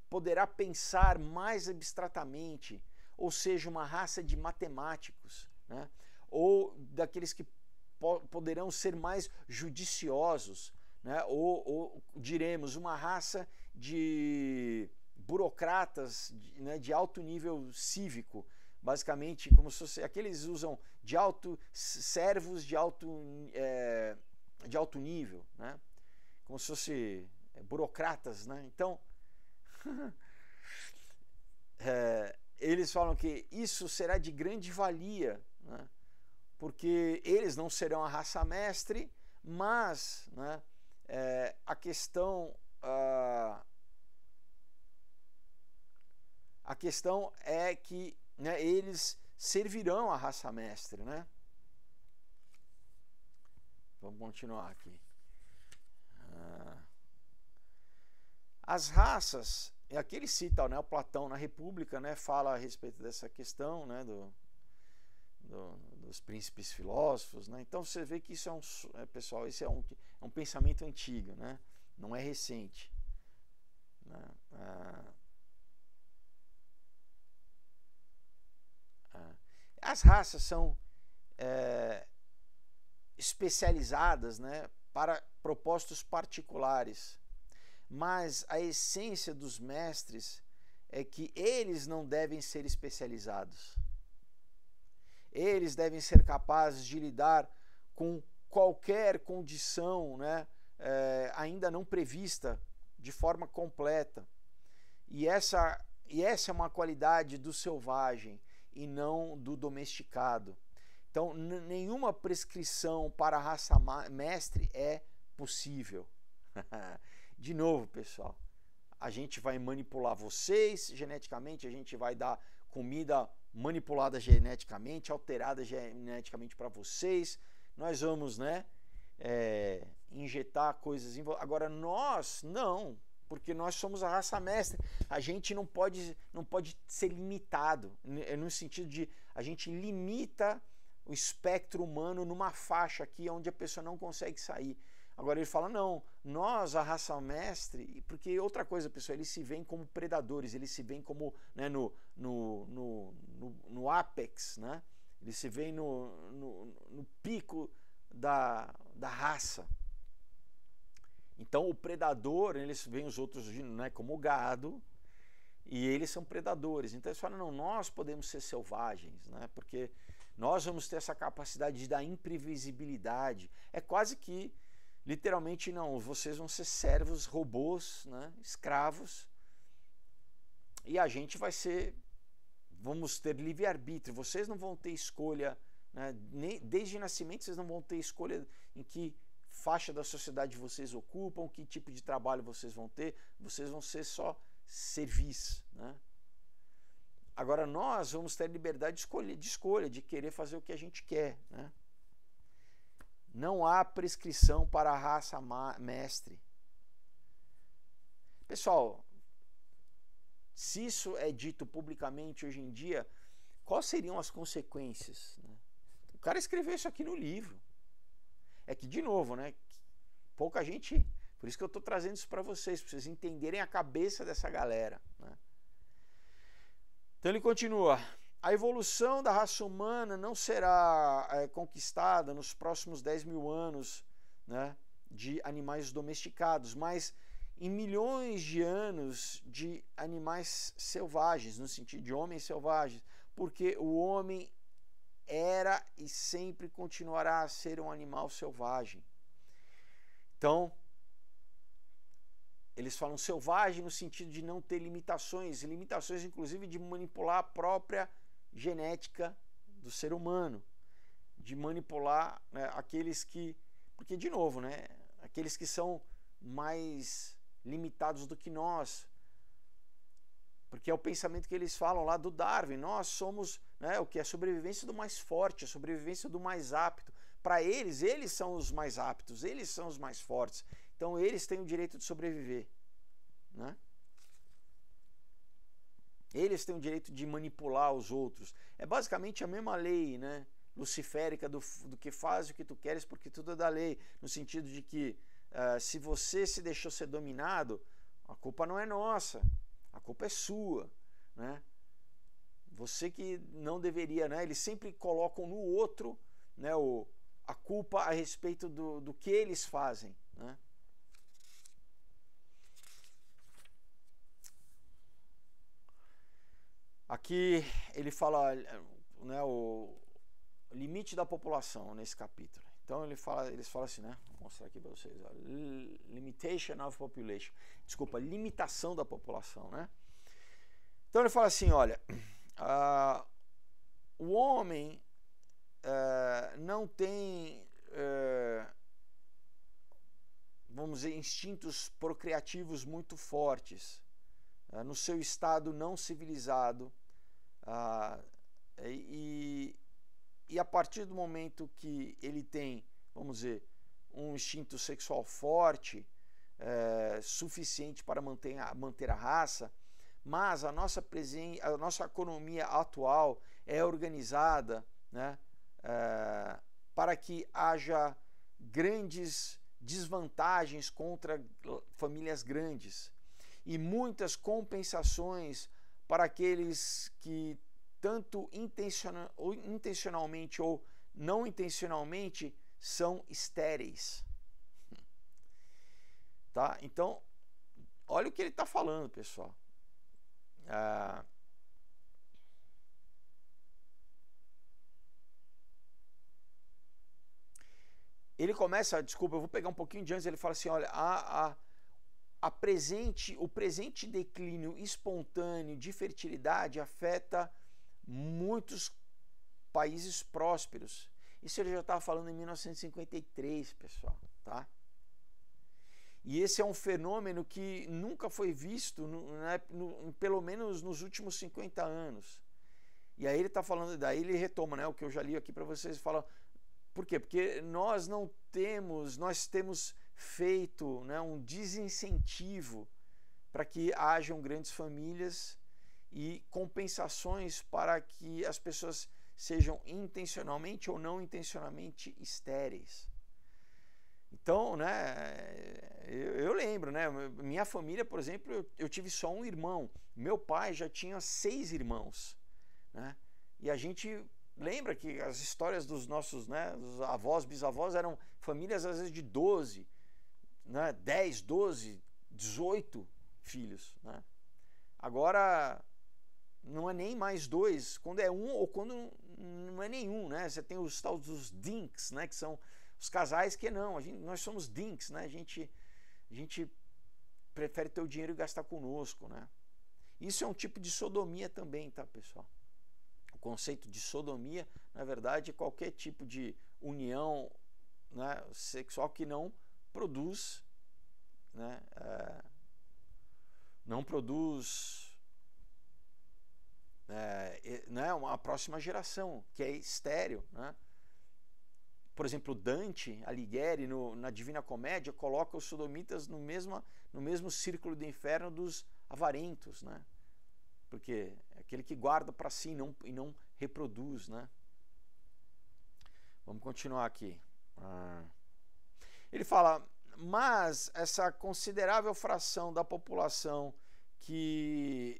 poderá pensar mais abstratamente, ou seja, uma raça de matemáticos, né? Ou daqueles que poderão ser mais judiciosos, né? Ou diremos, uma raça de burocratas, né, de alto nível cívico, basicamente, como se fosse, aqueles usam servos de alto nível, né? Como se fosse burocratas, né? Então, eles falam que isso será de grande valia, né? Porque eles não serão a raça mestre, mas, né, a questão é que, né, eles servirão a raça mestre, né? Vamos continuar aqui. As raças, aqui ele cita, né, o Platão na República, né, fala a respeito dessa questão, né, dos príncipes filósofos, né? Então você vê que isso pessoal, isso é um pensamento antigo, né? Não é recente, né? As raças são especializadas, né, para propósitos particulares, mas a essência dos mestres é que eles não devem ser especializados. Eles devem ser capazes de lidar com qualquer condição, né, ainda não prevista de forma completa. E essa é uma qualidade do selvagem e não do domesticado. Então, nenhuma prescrição para a raça mestre é possível. De novo, pessoal, a gente vai manipular vocês geneticamente, a gente vai dar comida manipulada geneticamente, alterada geneticamente para vocês. Nós vamos, né, injetar coisas. Agora, nós não, porque nós somos a raça mestre. A gente não pode ser limitado, no sentido de a gente limita o espectro humano numa faixa aqui onde a pessoa não consegue sair. Agora ele fala, não, nós, a raça mestre, porque outra coisa, pessoal, eles se veem como predadores, eles se veem como, né, no apex, né? Eles se veem no pico da raça. Então o predador, eles veem os outros, né, como gado, e eles são predadores. Então eles falam, não, nós podemos ser selvagens, né? Porque nós vamos ter essa capacidade da imprevisibilidade. É quase que, literalmente, não, vocês vão ser servos, robôs, né, escravos, e a gente vai ser, vamos ter livre-arbítrio. Vocês não vão ter escolha, né, desde nascimento vocês não vão ter escolha em que faixa da sociedade vocês ocupam, que tipo de trabalho vocês vão ter, vocês vão ser só servis, né? Agora nós vamos ter liberdade de escolha, de querer fazer o que a gente quer, né? Não há prescrição para a raça mestre. Pessoal, se isso é dito publicamente hoje em dia, quais seriam as consequências, né? O cara escreveu isso aqui no livro. É que, de novo, né, pouca gente... Por isso que eu estou trazendo isso para vocês entenderem a cabeça dessa galera, né? Então ele continua, a evolução da raça humana não será conquistada nos próximos 10 mil anos, né, de animais domesticados, mas em milhões de anos de animais selvagens, no sentido de homens selvagens, porque o homem era e sempre continuará a ser um animal selvagem. Então, eles falam selvagem no sentido de não ter limitações inclusive de manipular a própria genética do ser humano, de manipular, né, aqueles que, porque de novo, né, aqueles que são mais limitados do que nós, porque é o pensamento que eles falam lá do Darwin, nós somos, né, o que é a sobrevivência do mais forte, a sobrevivência do mais apto. Para eles são os mais aptos, eles são os mais fortes. Então eles têm o direito de sobreviver, né? Eles têm o direito de manipular os outros. É basicamente a mesma lei, né, luciférica do que faz o que tu queres porque tudo é da lei, no sentido de que se você se deixou ser dominado, a culpa não é nossa, a culpa é sua, né? Você que não deveria, né? Eles sempre colocam no outro, né, a culpa a respeito do que eles fazem, né? Aqui ele fala, né, o limite da população nesse capítulo. Então eles falam assim, né? Vou mostrar aqui para vocês. Ó, limitation of population. Desculpa, limitação da população, né? Então ele fala assim, olha, o homem não tem, vamos dizer, instintos procriativos muito fortes no seu estado não civilizado, e a partir do momento que ele tem, vamos dizer, um instinto sexual forte, suficiente para manter a raça, mas a nossa economia atual é organizada, né, para que haja grandes desvantagens contra famílias grandes e muitas compensações para aqueles que tanto intencionalmente ou não intencionalmente são estéreis. Tá? Então, olha o que ele está falando, pessoal. Ele começa, desculpa, eu vou pegar um pouquinho de antes, ele fala assim, olha, o presente declínio espontâneo de fertilidade afeta muitos países prósperos. Isso ele já estava falando em 1953, pessoal, tá? E esse é um fenômeno que nunca foi visto, pelo menos nos últimos 50 anos. E aí ele está falando, daí ele retoma, né, o que eu já li aqui para vocês, fala, por quê? Porque nós temos feito, né, um desincentivo para que hajam grandes famílias e compensações para que as pessoas sejam intencionalmente ou não intencionalmente estéreis. Então, né, eu lembro, né, minha família, por exemplo, eu tive só um irmão. Meu pai já tinha 6 irmãos, né? E a gente lembra que as histórias dos nossos, né, os avós, bisavós eram famílias às vezes de 12, né, 10, 12, 18 filhos, né? Agora não é nem mais 2, quando é um ou quando não é nenhum, né? Você tem os tal dos dinks, né, que são os casais que não, nós somos dinks, né? A gente prefere ter o dinheiro e gastar conosco, né? Isso é um tipo de sodomia também, tá, pessoal? O conceito de sodomia, na verdade, é qualquer tipo de união, né, sexual que não produz, né, né, uma próxima geração, que é estéril, né? Por exemplo, Dante Alighieri, na Divina Comédia, coloca os sodomitas no mesmo círculo do inferno dos avarentos, né? Porque é aquele que guarda para si e não reproduz, né? Vamos continuar aqui. Ele fala, mas essa considerável fração da população que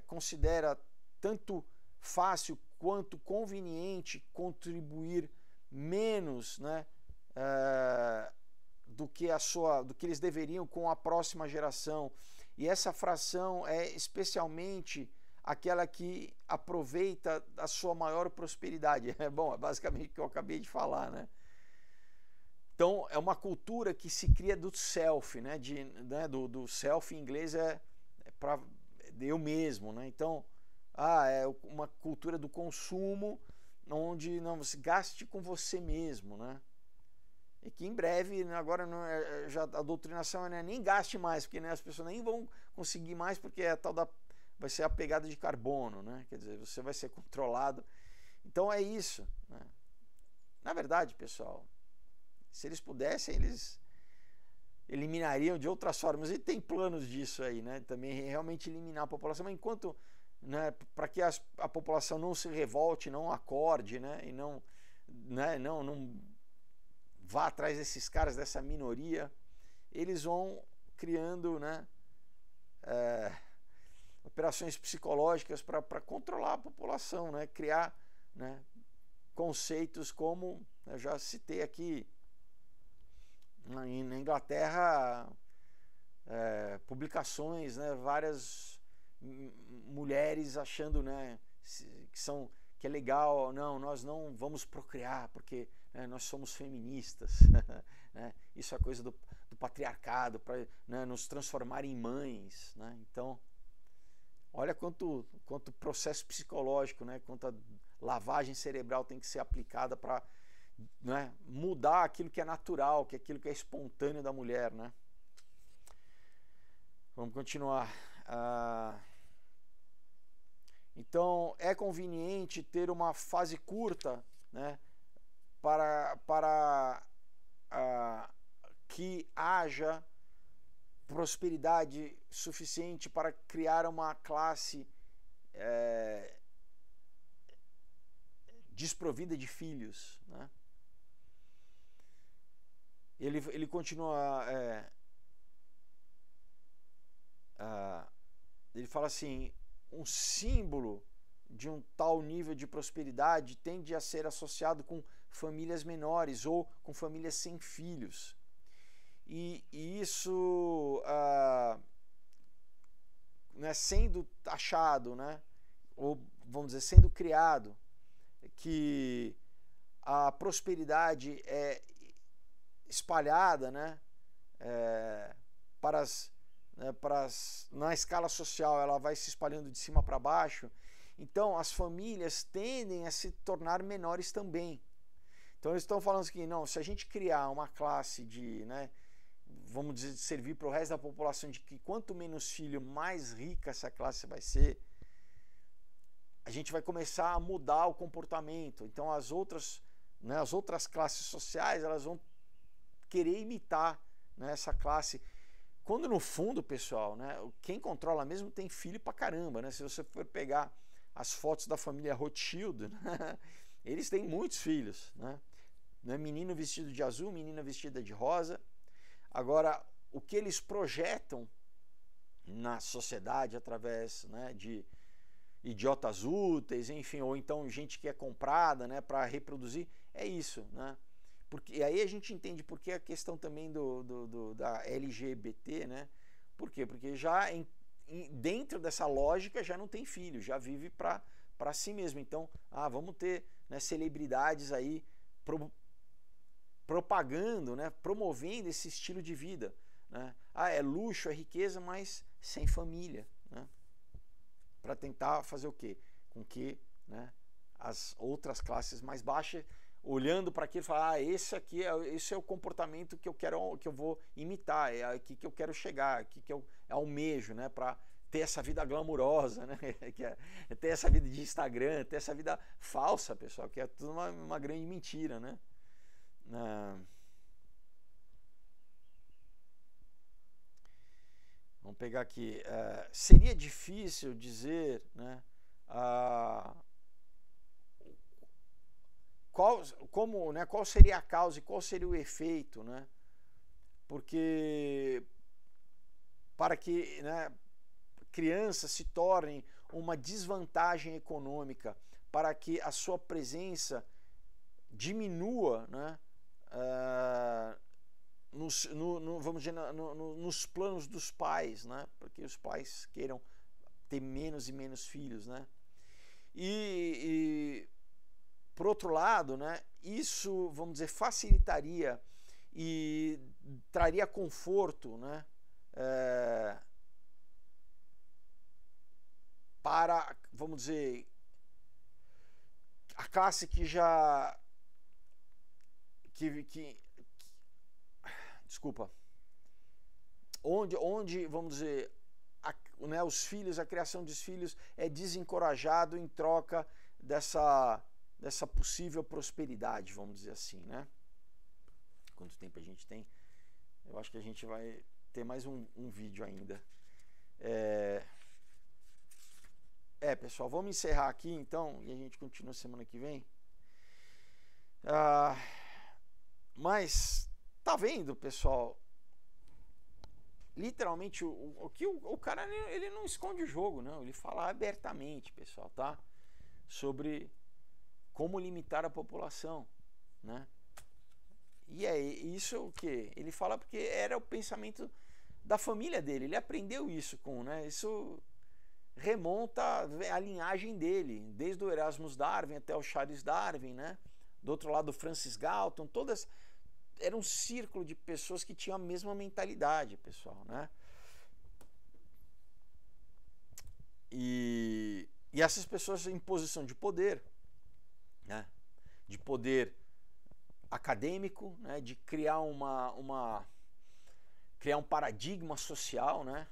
considera tanto fácil quanto conveniente contribuir menos, né, do que eles deveriam com a próxima geração, e essa fração é especialmente aquela que aproveita a sua maior prosperidade. Bom, é basicamente o que eu acabei de falar, né? Então é uma cultura que se cria do self, né? Do self em inglês é para eu mesmo, né? Então é uma cultura do consumo, onde não você gaste com você mesmo, né? E que em breve, agora já a doutrinação não é nem gaste mais, porque, né, as pessoas nem vão conseguir mais, porque vai ser a pegada de carbono, né? Quer dizer, você vai ser controlado. Então é isso, né? Na verdade, pessoal, se eles pudessem, eles eliminariam de outras formas, e tem planos disso aí, né? Também realmente eliminar a população, mas enquanto, né, para que a população não se revolte, não acorde, né, e não vá atrás desses caras, dessa minoria, eles vão criando, né, operações psicológicas para controlar a população, né, criar, né, conceitos como eu já citei aqui na Inglaterra, publicações, né, várias mulheres achando, né, que é legal, não, nós não vamos procriar porque, né, nós somos feministas, né? Isso é coisa do patriarcado, para, né, nos transformar em mães, né? Então, olha quanto processo psicológico, né, quanta lavagem cerebral tem que ser aplicada para, né, mudar aquilo que é natural, aquilo que é espontâneo da mulher, né? Vamos continuar. Então é conveniente ter uma fase curta, né, para que haja prosperidade suficiente para criar uma classe desprovida de filhos, né? Ele continua, ele fala assim, um símbolo de um tal nível de prosperidade tende a ser associado com famílias menores ou com famílias sem filhos. E isso, né, sendo achado, né, ou vamos dizer, sendo criado, que a prosperidade é espalhada, né, na escala social, ela vai se espalhando de cima para baixo. Então as famílias tendem a se tornar menores também. Então eles estão falando que não, se a gente criar uma classe de, né, vamos dizer, servir para o resto da população, de que quanto menos filho, mais rica essa classe vai ser, a gente vai começar a mudar o comportamento. Então as outras classes sociais, elas vão querer imitar, né, essa classe. Quando no fundo, pessoal, né, quem controla mesmo tem filho pra caramba, né? Se você for pegar as fotos da família Rothschild, né, eles têm muitos filhos, né? Menino vestido de azul, menina vestida de rosa. Agora, o que eles projetam na sociedade através, né, de idiotas úteis, enfim, ou então gente que é comprada, né, para reproduzir, é isso, né? Porque aí a gente entende por que a questão também da LGBT, né? Por quê? Porque já dentro dessa lógica já não tem filho, já vive para si mesmo. Então, vamos ter, né, celebridades aí propagando, né, promovendo esse estilo de vida, né? É luxo, é riqueza, mas sem família, né? Para tentar fazer o quê? Com que, né, as outras classes mais baixas, olhando para aquilo, falar, esse é o comportamento que eu vou imitar, é aqui que eu quero chegar, aqui que eu almejo, né, para ter essa vida glamurosa, né, que é ter essa vida de Instagram, ter essa vida falsa, pessoal, que é tudo uma grande mentira, né? Vamos pegar aqui, seria difícil dizer, né, qual seria a causa e qual seria o efeito, né? Porque para que, né, crianças se tornem uma desvantagem econômica, para que a sua presença diminua, né, vamos dizer, nos planos dos pais, né, porque os pais queiram ter menos e menos filhos, né? E por outro lado, né, isso, vamos dizer, facilitaria e traria conforto, né, para, vamos dizer, a classe que já desculpa, onde vamos dizer, né, os filhos, a criação dos filhos é desencorajado em troca dessa possível prosperidade, vamos dizer assim, né? Quanto tempo a gente tem? Eu acho que a gente vai ter mais um vídeo ainda. Pessoal, vamos encerrar aqui então e a gente continua semana que vem. Mas tá vendo, pessoal? Literalmente o cara, ele não esconde o jogo, não. Ele fala abertamente, pessoal, tá? Sobre como limitar a população, né? E é isso o que ele fala, porque era o pensamento da família dele. Ele aprendeu isso né? Isso remonta à linhagem dele, desde o Erasmus Darwin até o Charles Darwin, né? Do outro lado, o Francis Galton, todas era um círculo de pessoas que tinham a mesma mentalidade, pessoal, né? E essas pessoas em posição de poder, né, de poder acadêmico, né, de criar criar um paradigma social, né,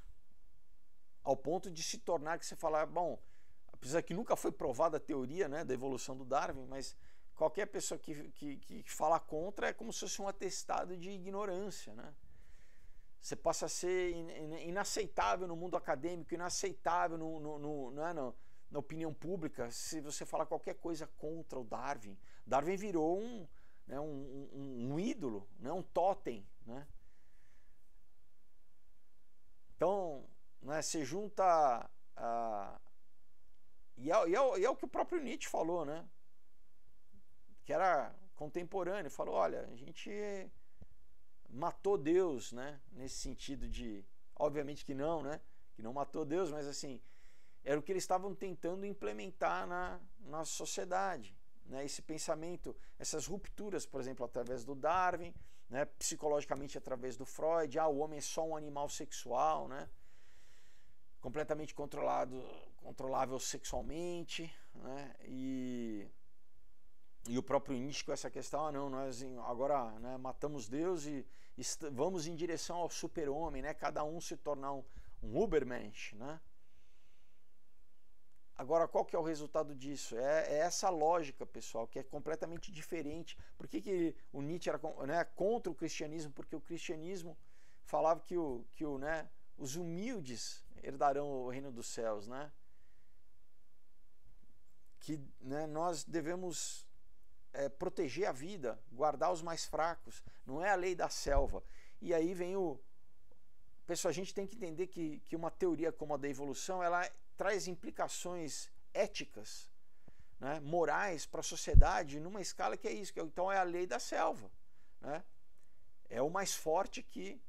ao ponto de se tornar, que você fala, bom, apesar que nunca foi provada a teoria, né, da evolução do Darwin, mas qualquer pessoa que fala contra é como se fosse um atestado de ignorância, né? Você passa a ser inaceitável no mundo acadêmico, inaceitável na opinião pública, se você falar qualquer coisa contra o Darwin, Darwin virou um ídolo, né, um totem, né? Então, né, você junta e é o que o próprio Nietzsche falou, né? Que era contemporâneo, falou, olha, a gente matou Deus, né? Nesse sentido de, obviamente que não, né? Que não matou Deus, mas assim, era o que eles estavam tentando implementar na sociedade, né? Esse pensamento, essas rupturas, por exemplo, através do Darwin, né? Psicologicamente através do Freud, o homem é só um animal sexual, né? Completamente controlável sexualmente, né? E o próprio Nietzsche com essa questão, não, nós agora, né, matamos Deus e vamos em direção ao super-homem, né? Cada um se tornar um Ubermensch, né? Agora, qual que é o resultado disso? É essa lógica, pessoal, que é completamente diferente. Por que o Nietzsche era, né, contra o cristianismo? Porque o cristianismo falava que né, os humildes herdarão o reino dos céus, né? Que, né, nós devemos proteger a vida, guardar os mais fracos. Não é a lei da selva. E aí vem pessoal, a gente tem que entender que uma teoria como a da evolução, ela traz implicações éticas, né, morais para a sociedade numa escala que é isso. Então é a lei da selva, né? É o mais forte que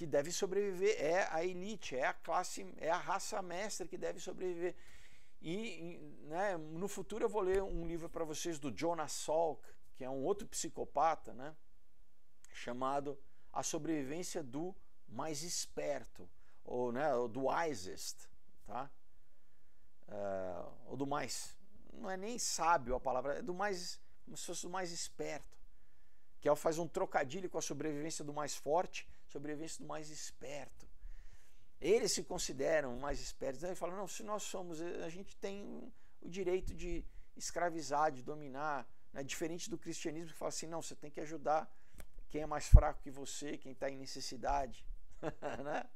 deve sobreviver, é a elite, é a classe, é a raça mestra que deve sobreviver. Né, no futuro eu vou ler um livro para vocês do Jonas Salk, que é um outro psicopata, né, chamado A Sobrevivência do Mais Esperto, ou, né, do wisest, tá? Ou do mais, não é nem sábio a palavra, é do mais, como se fosse do mais esperto, que faz um trocadilho com a sobrevivência do mais forte, sobrevivência do mais esperto. Eles se consideram mais espertos. Ele fala, não, se nós somos, a gente tem o direito de escravizar, de dominar, né? Diferente do cristianismo que fala assim, não, você tem que ajudar quem é mais fraco que você, quem está em necessidade. Né?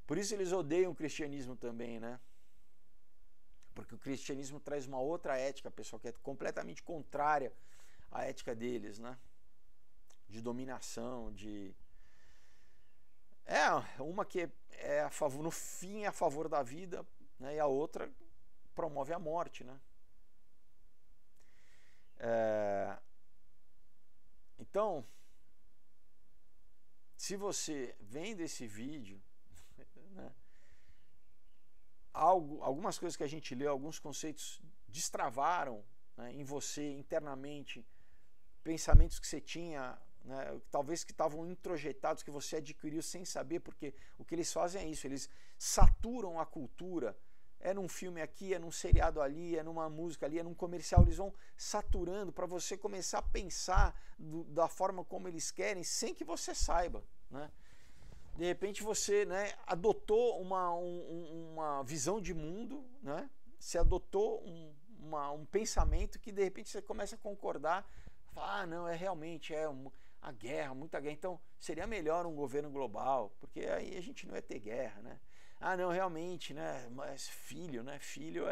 Por isso eles odeiam o cristianismo também, né? Porque o cristianismo traz uma outra ética, pessoal, que é completamente contrária à ética deles, né? De dominação, de... uma que é a favor, no fim é a favor da vida, né, e a outra promove a morte, né? Então, se você vendo esse vídeo, né, algumas coisas que a gente leu, alguns conceitos destravaram, né, em você internamente, pensamentos que você tinha, né, talvez que estavam introjetados, que você adquiriu sem saber, porque o que eles fazem é isso, eles saturam a cultura, é num filme aqui, é num seriado ali, é numa música ali, é num comercial, eles vão saturando para você começar a pensar da forma como eles querem, sem que você saiba, né? De repente você, né, adotou uma visão de mundo, né? Você adotou um pensamento que de repente você começa a concordar, fala, não, realmente a guerra, muita guerra, então seria melhor um governo global, porque aí a gente não ia ter guerra, né? Não, realmente, né? Mas filho, né? Filho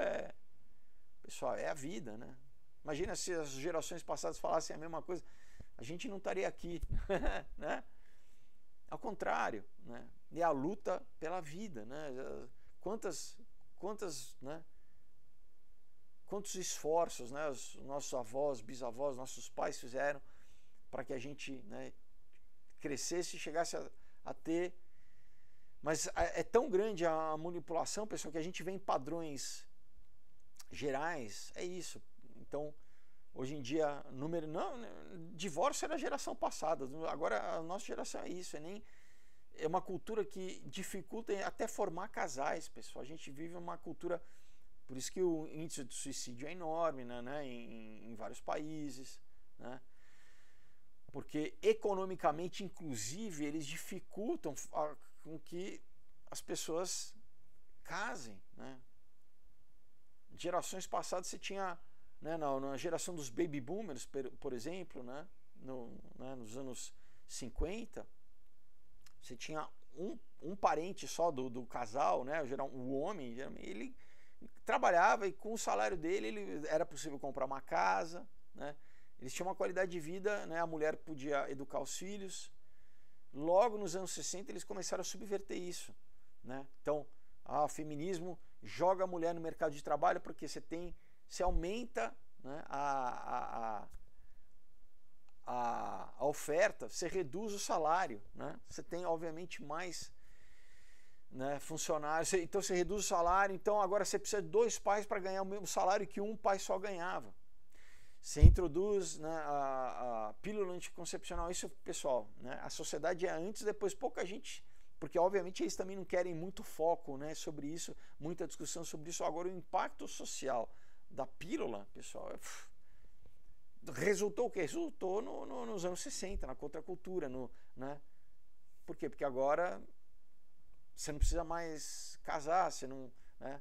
pessoal, é a vida, né? Imagina se as gerações passadas falassem a mesma coisa, a gente não estaria aqui, né? Ao contrário, né? E a luta pela vida, né? Quantos esforços, né, os nossos avós, bisavós, nossos pais fizeram para que a gente, né, crescesse e chegasse a ter. Mas é tão grande a manipulação, pessoal, que a gente vê em padrões gerais, é isso. Então, hoje em dia, divórcio era a geração passada, agora a nossa geração é isso, é uma cultura que dificulta até formar casais, pessoal. A gente vive uma cultura... Por isso que o índice de suicídio é enorme, né, em vários países, né? Porque economicamente, inclusive, eles dificultam com que as pessoas casem, né? Gerações passadas você tinha, né, na geração dos baby boomers, por exemplo, né, nos anos 50, você tinha um parente só do casal, né? O homem, ele trabalhava e com o salário dele era possível comprar uma casa, né? Eles tinham uma qualidade de vida, né? A mulher podia educar os filhos. Logo nos anos 60 eles começaram a subverter isso, né? Então, o feminismo joga a mulher no mercado de trabalho porque você aumenta, né, a oferta, você reduz o salário, né? Você tem obviamente mais, né, funcionários, então você reduz o salário, então agora você precisa de 2 pais para ganhar o mesmo salário que um pai só ganhava. Você introduz, né, a pílula anticoncepcional. Isso, pessoal, né, a sociedade é antes, depois pouca gente, porque obviamente eles também não querem muito foco, né, sobre isso, muita discussão sobre isso. Agora o impacto social da pílula, pessoal, resultou o quê? Resultou nos anos 60, na contracultura, né? Por quê? Porque agora você não precisa mais casar, você não, né?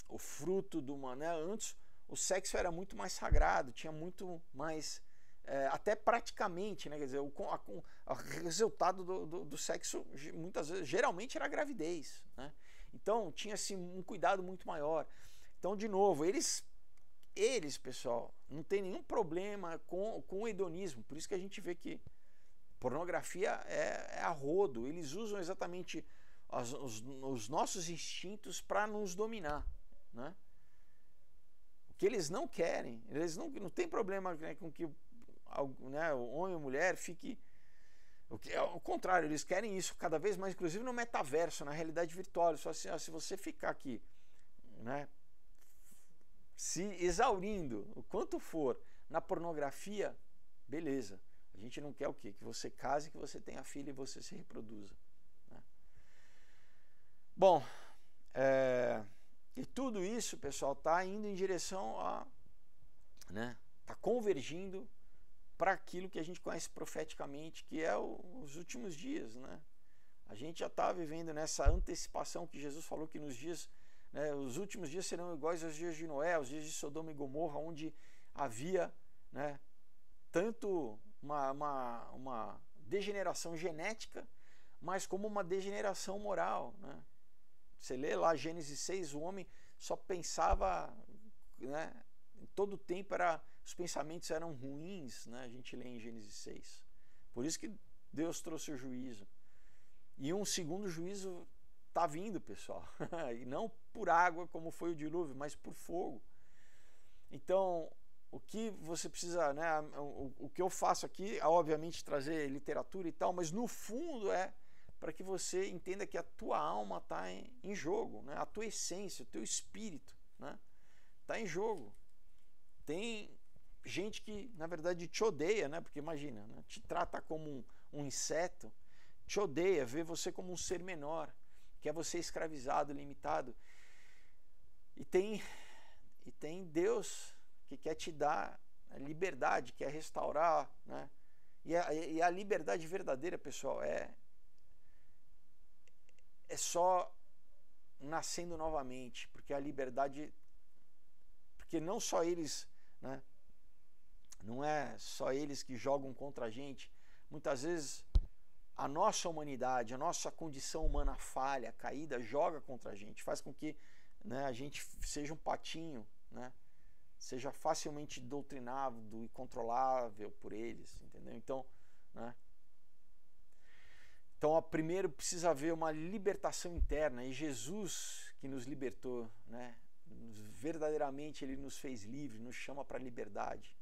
O fruto de uma, né? Antes o sexo era muito mais sagrado, tinha muito mais, até praticamente, né? Quer dizer, o resultado do sexo muitas vezes, geralmente era a gravidez, né? Então tinha-se um cuidado muito maior. Então, de novo, eles, pessoal, não tem nenhum problema com o hedonismo. Por isso que a gente vê que pornografia é a rodo. Eles usam exatamente os nossos instintos para nos dominar, né? O que eles não querem, eles não tem problema, né, com que, né, o homem ou mulher fique... Ao contrário, eles querem isso cada vez mais, inclusive no metaverso, na realidade virtual. Só assim, se você ficar aqui, né, se exaurindo o quanto for na pornografia, beleza. A gente não quer o quê? Que você case, que você tenha filho e você se reproduza, né? Bom, e tudo isso, pessoal, está indo em direção a, né, está convergindo para aquilo que a gente conhece profeticamente, que é os últimos dias, né? A gente já está vivendo nessa antecipação que Jesus falou que nos dias, né, os últimos dias serão iguais aos dias de Noé, aos dias de Sodoma e Gomorra, onde havia, né, tanto uma degeneração genética, mas como uma degeneração moral, né? Você lê lá Gênesis 6, o homem só pensava, né, em todo tempo os pensamentos eram ruins, né? A gente lê em Gênesis 6. Por isso que Deus trouxe o juízo. E um segundo juízo está vindo, pessoal. E não por água, como foi o dilúvio, mas por fogo. Então, o que você precisa, né, o que eu faço aqui, é obviamente trazer literatura e tal, mas no fundo é para que você entenda que a tua alma está em jogo, né? A tua essência, o teu espírito, né, está em jogo. Tem gente que, na verdade, te odeia, né? Porque imagina, né, te trata como um inseto, te odeia, vê você como um ser menor, quer você escravizado, limitado. E tem Deus que quer te dar a liberdade, quer restaurar, né? E a liberdade verdadeira, pessoal, é só nascendo novamente, porque a liberdade, porque não só eles, né, não é só eles que jogam contra a gente. Muitas vezes a nossa humanidade, a nossa condição humana falha, caída, joga contra a gente, faz com que, né, a gente seja um patinho, né, seja facilmente doutrinável e controlável por eles, entendeu? Então, né, então, primeiro precisa haver uma libertação interna, e Jesus que nos libertou, né, verdadeiramente ele nos fez livre, nos chama para a liberdade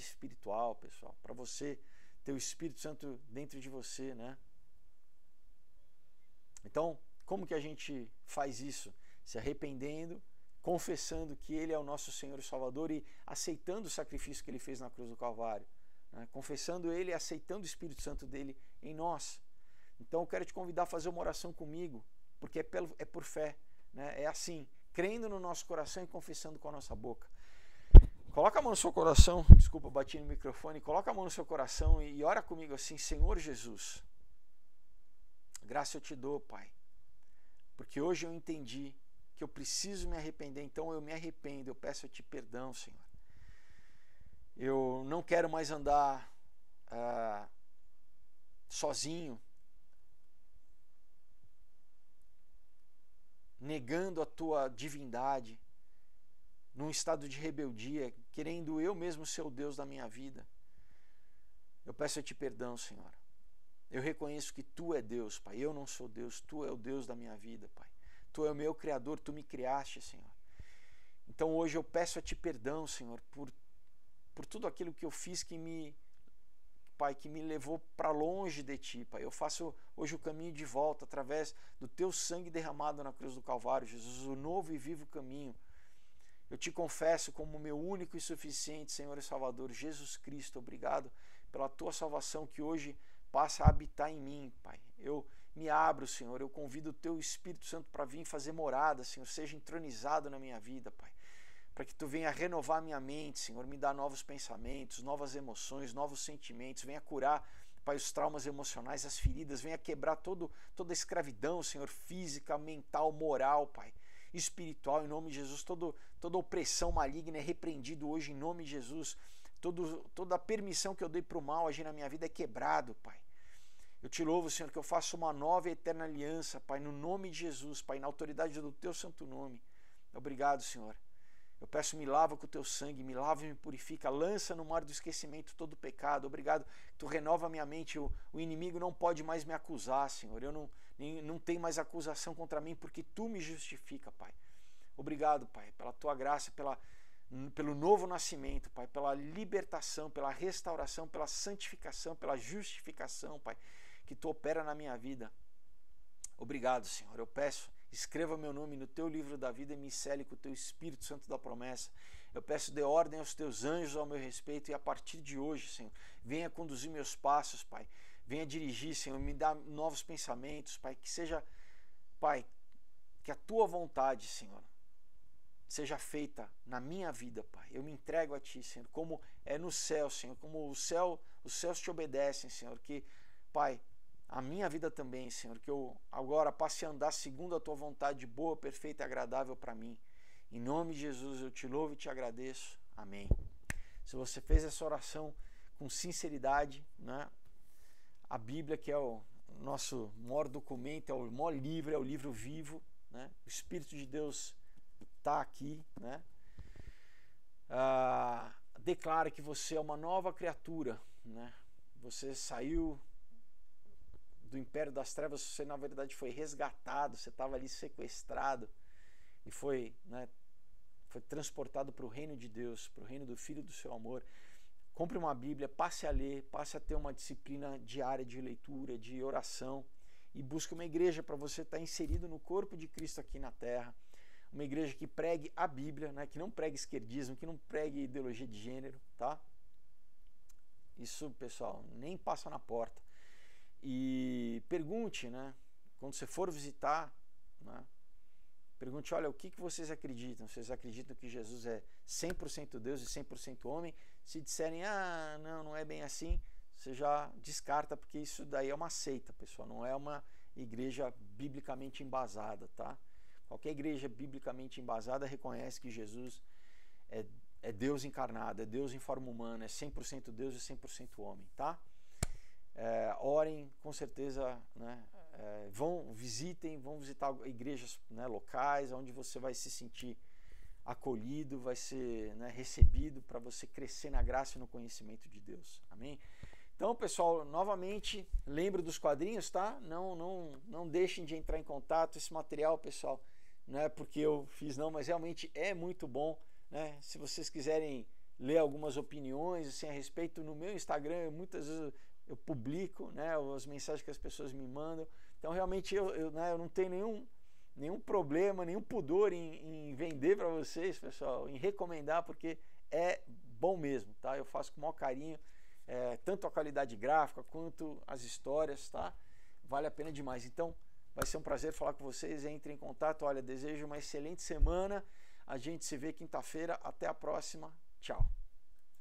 espiritual, pessoal, para você ter o Espírito Santo dentro de você, né? Então, como que a gente faz isso? Se arrependendo, confessando que ele é o nosso Senhor e Salvador e aceitando o sacrifício que ele fez na cruz do Calvário, né? Confessando ele e aceitando o Espírito Santo dele em nós. Então eu quero te convidar a fazer uma oração comigo, porque é por fé, né? É assim, crendo no nosso coração e confessando com a nossa boca. Coloca a mão no seu coração, desculpa, bati no microfone, coloca a mão no seu coração e ora comigo assim: Senhor Jesus, graça eu te dou, Pai, porque hoje eu entendi que eu preciso me arrepender, então eu me arrependo, eu peço a ti perdão, Senhor. Eu não quero mais andar sozinho, negando a tua divindade, num estado de rebeldia, querendo eu mesmo ser o Deus da minha vida. Eu peço a ti perdão, Senhor. Eu reconheço que tu é Deus, Pai. Eu não sou Deus, tu é o Deus da minha vida, Pai. Tu é o meu Criador, tu me criaste, Senhor. Então hoje eu peço a ti perdão, Senhor, por tudo aquilo que eu fiz Pai, que me levou para longe de ti, Pai. Eu faço hoje o caminho de volta através do teu sangue derramado na cruz do Calvário, Jesus, o novo e vivo caminho. Eu te confesso como meu único e suficiente Senhor e Salvador, Jesus Cristo. Obrigado pela tua salvação que hoje passa a habitar em mim, Pai. Eu me abro, Senhor, eu convido o teu Espírito Santo para vir fazer morada, Senhor, seja entronizado na minha vida, Pai. Para que tu venha renovar minha mente, Senhor, me dá novos pensamentos, novas emoções, novos sentimentos, venha curar, Pai, os traumas emocionais, as feridas, venha quebrar toda a escravidão, Senhor, física, mental, moral, Pai, espiritual, em nome de Jesus, toda opressão maligna é repreendido hoje em nome de Jesus, toda a permissão que eu dei para o mal agir na minha vida é quebrado, Pai. Eu te louvo, Senhor, que eu faço uma nova e eterna aliança, Pai, no nome de Jesus, Pai, na autoridade do teu santo nome. Obrigado, Senhor. Eu peço, me lava com o teu sangue, me lava e me purifica, lança no mar do esquecimento todo o pecado. Obrigado, tu renova a minha mente, o inimigo não pode mais me acusar, Senhor. Eu não tenho mais acusação contra mim, porque tu me justifica, Pai. Obrigado, Pai, pela tua graça, pelo novo nascimento, Pai, pela libertação, pela restauração, pela santificação, pela justificação, Pai, que tu opera na minha vida. Obrigado, Senhor. Eu peço, escreva meu nome no teu livro da vida e me cele com o teu Espírito Santo da promessa. Eu peço, dê ordem aos teus anjos ao meu respeito e a partir de hoje, Senhor, venha conduzir meus passos, Pai. Venha dirigir, Senhor, me dá novos pensamentos, Pai. Que seja, Pai, que a tua vontade, Senhor, seja feita na minha vida, Pai. Eu me entrego a ti, Senhor, como é no céu, Senhor, como os céus te obedecem, Senhor, que, Pai, a minha vida também, Senhor, que eu agora passe a andar segundo a tua vontade boa, perfeita e agradável para mim. Em nome de Jesus eu te louvo e te agradeço. Amém. Se você fez essa oração com sinceridade, né? A Bíblia, que é o nosso maior documento, é o maior livro, é o livro vivo, né? O Espírito de Deus está aqui, né? Declara que você é uma nova criatura, né? Você saiu do império das trevas, você na verdade foi resgatado, você estava ali sequestrado e foi transportado para o reino de Deus, para o reino do Filho do seu amor. Compre uma Bíblia, passe a ler, passe a ter uma disciplina diária de leitura, de oração e busque uma igreja para você estar inserido no corpo de Cristo aqui na terra. Uma igreja que pregue a Bíblia, né? Que não pregue esquerdismo, que não pregue ideologia de gênero, tá? Isso, pessoal, nem passa na porta. E pergunte, né? Quando você for visitar, né? Pergunte, olha, o que vocês acreditam? Vocês acreditam que Jesus é 100% Deus e 100% homem? Se disserem, não é bem assim, você já descarta, porque isso daí é uma seita, pessoal, não é uma igreja biblicamente embasada, tá? Qualquer igreja biblicamente embasada reconhece que Jesus é Deus encarnado, é Deus em forma humana, é 100% Deus e 100% homem, tá? Orem, com certeza, né? Vão visitar igrejas, né, locais, onde você vai se sentir acolhido, vai ser, né, recebido para você crescer na graça e no conhecimento de Deus. Amém? Então, pessoal, novamente, lembre dos quadrinhos, tá? Não deixem de entrar em contato. Esse material, pessoal, não é porque eu fiz não, mas realmente é muito bom, né? Se vocês quiserem ler algumas opiniões assim, a respeito, no meu Instagram, muitas vezes eu publico, né, as mensagens que as pessoas me mandam. Então, realmente, eu não tenho nenhum problema, nenhum pudor em vender para vocês, pessoal, em recomendar, porque é bom mesmo, tá? Eu faço com o maior carinho, tanto a qualidade gráfica quanto as histórias, tá? Vale a pena demais. Então, vai ser um prazer falar com vocês. Entre em contato. Olha, desejo uma excelente semana. A gente se vê quinta-feira. Até a próxima. Tchau.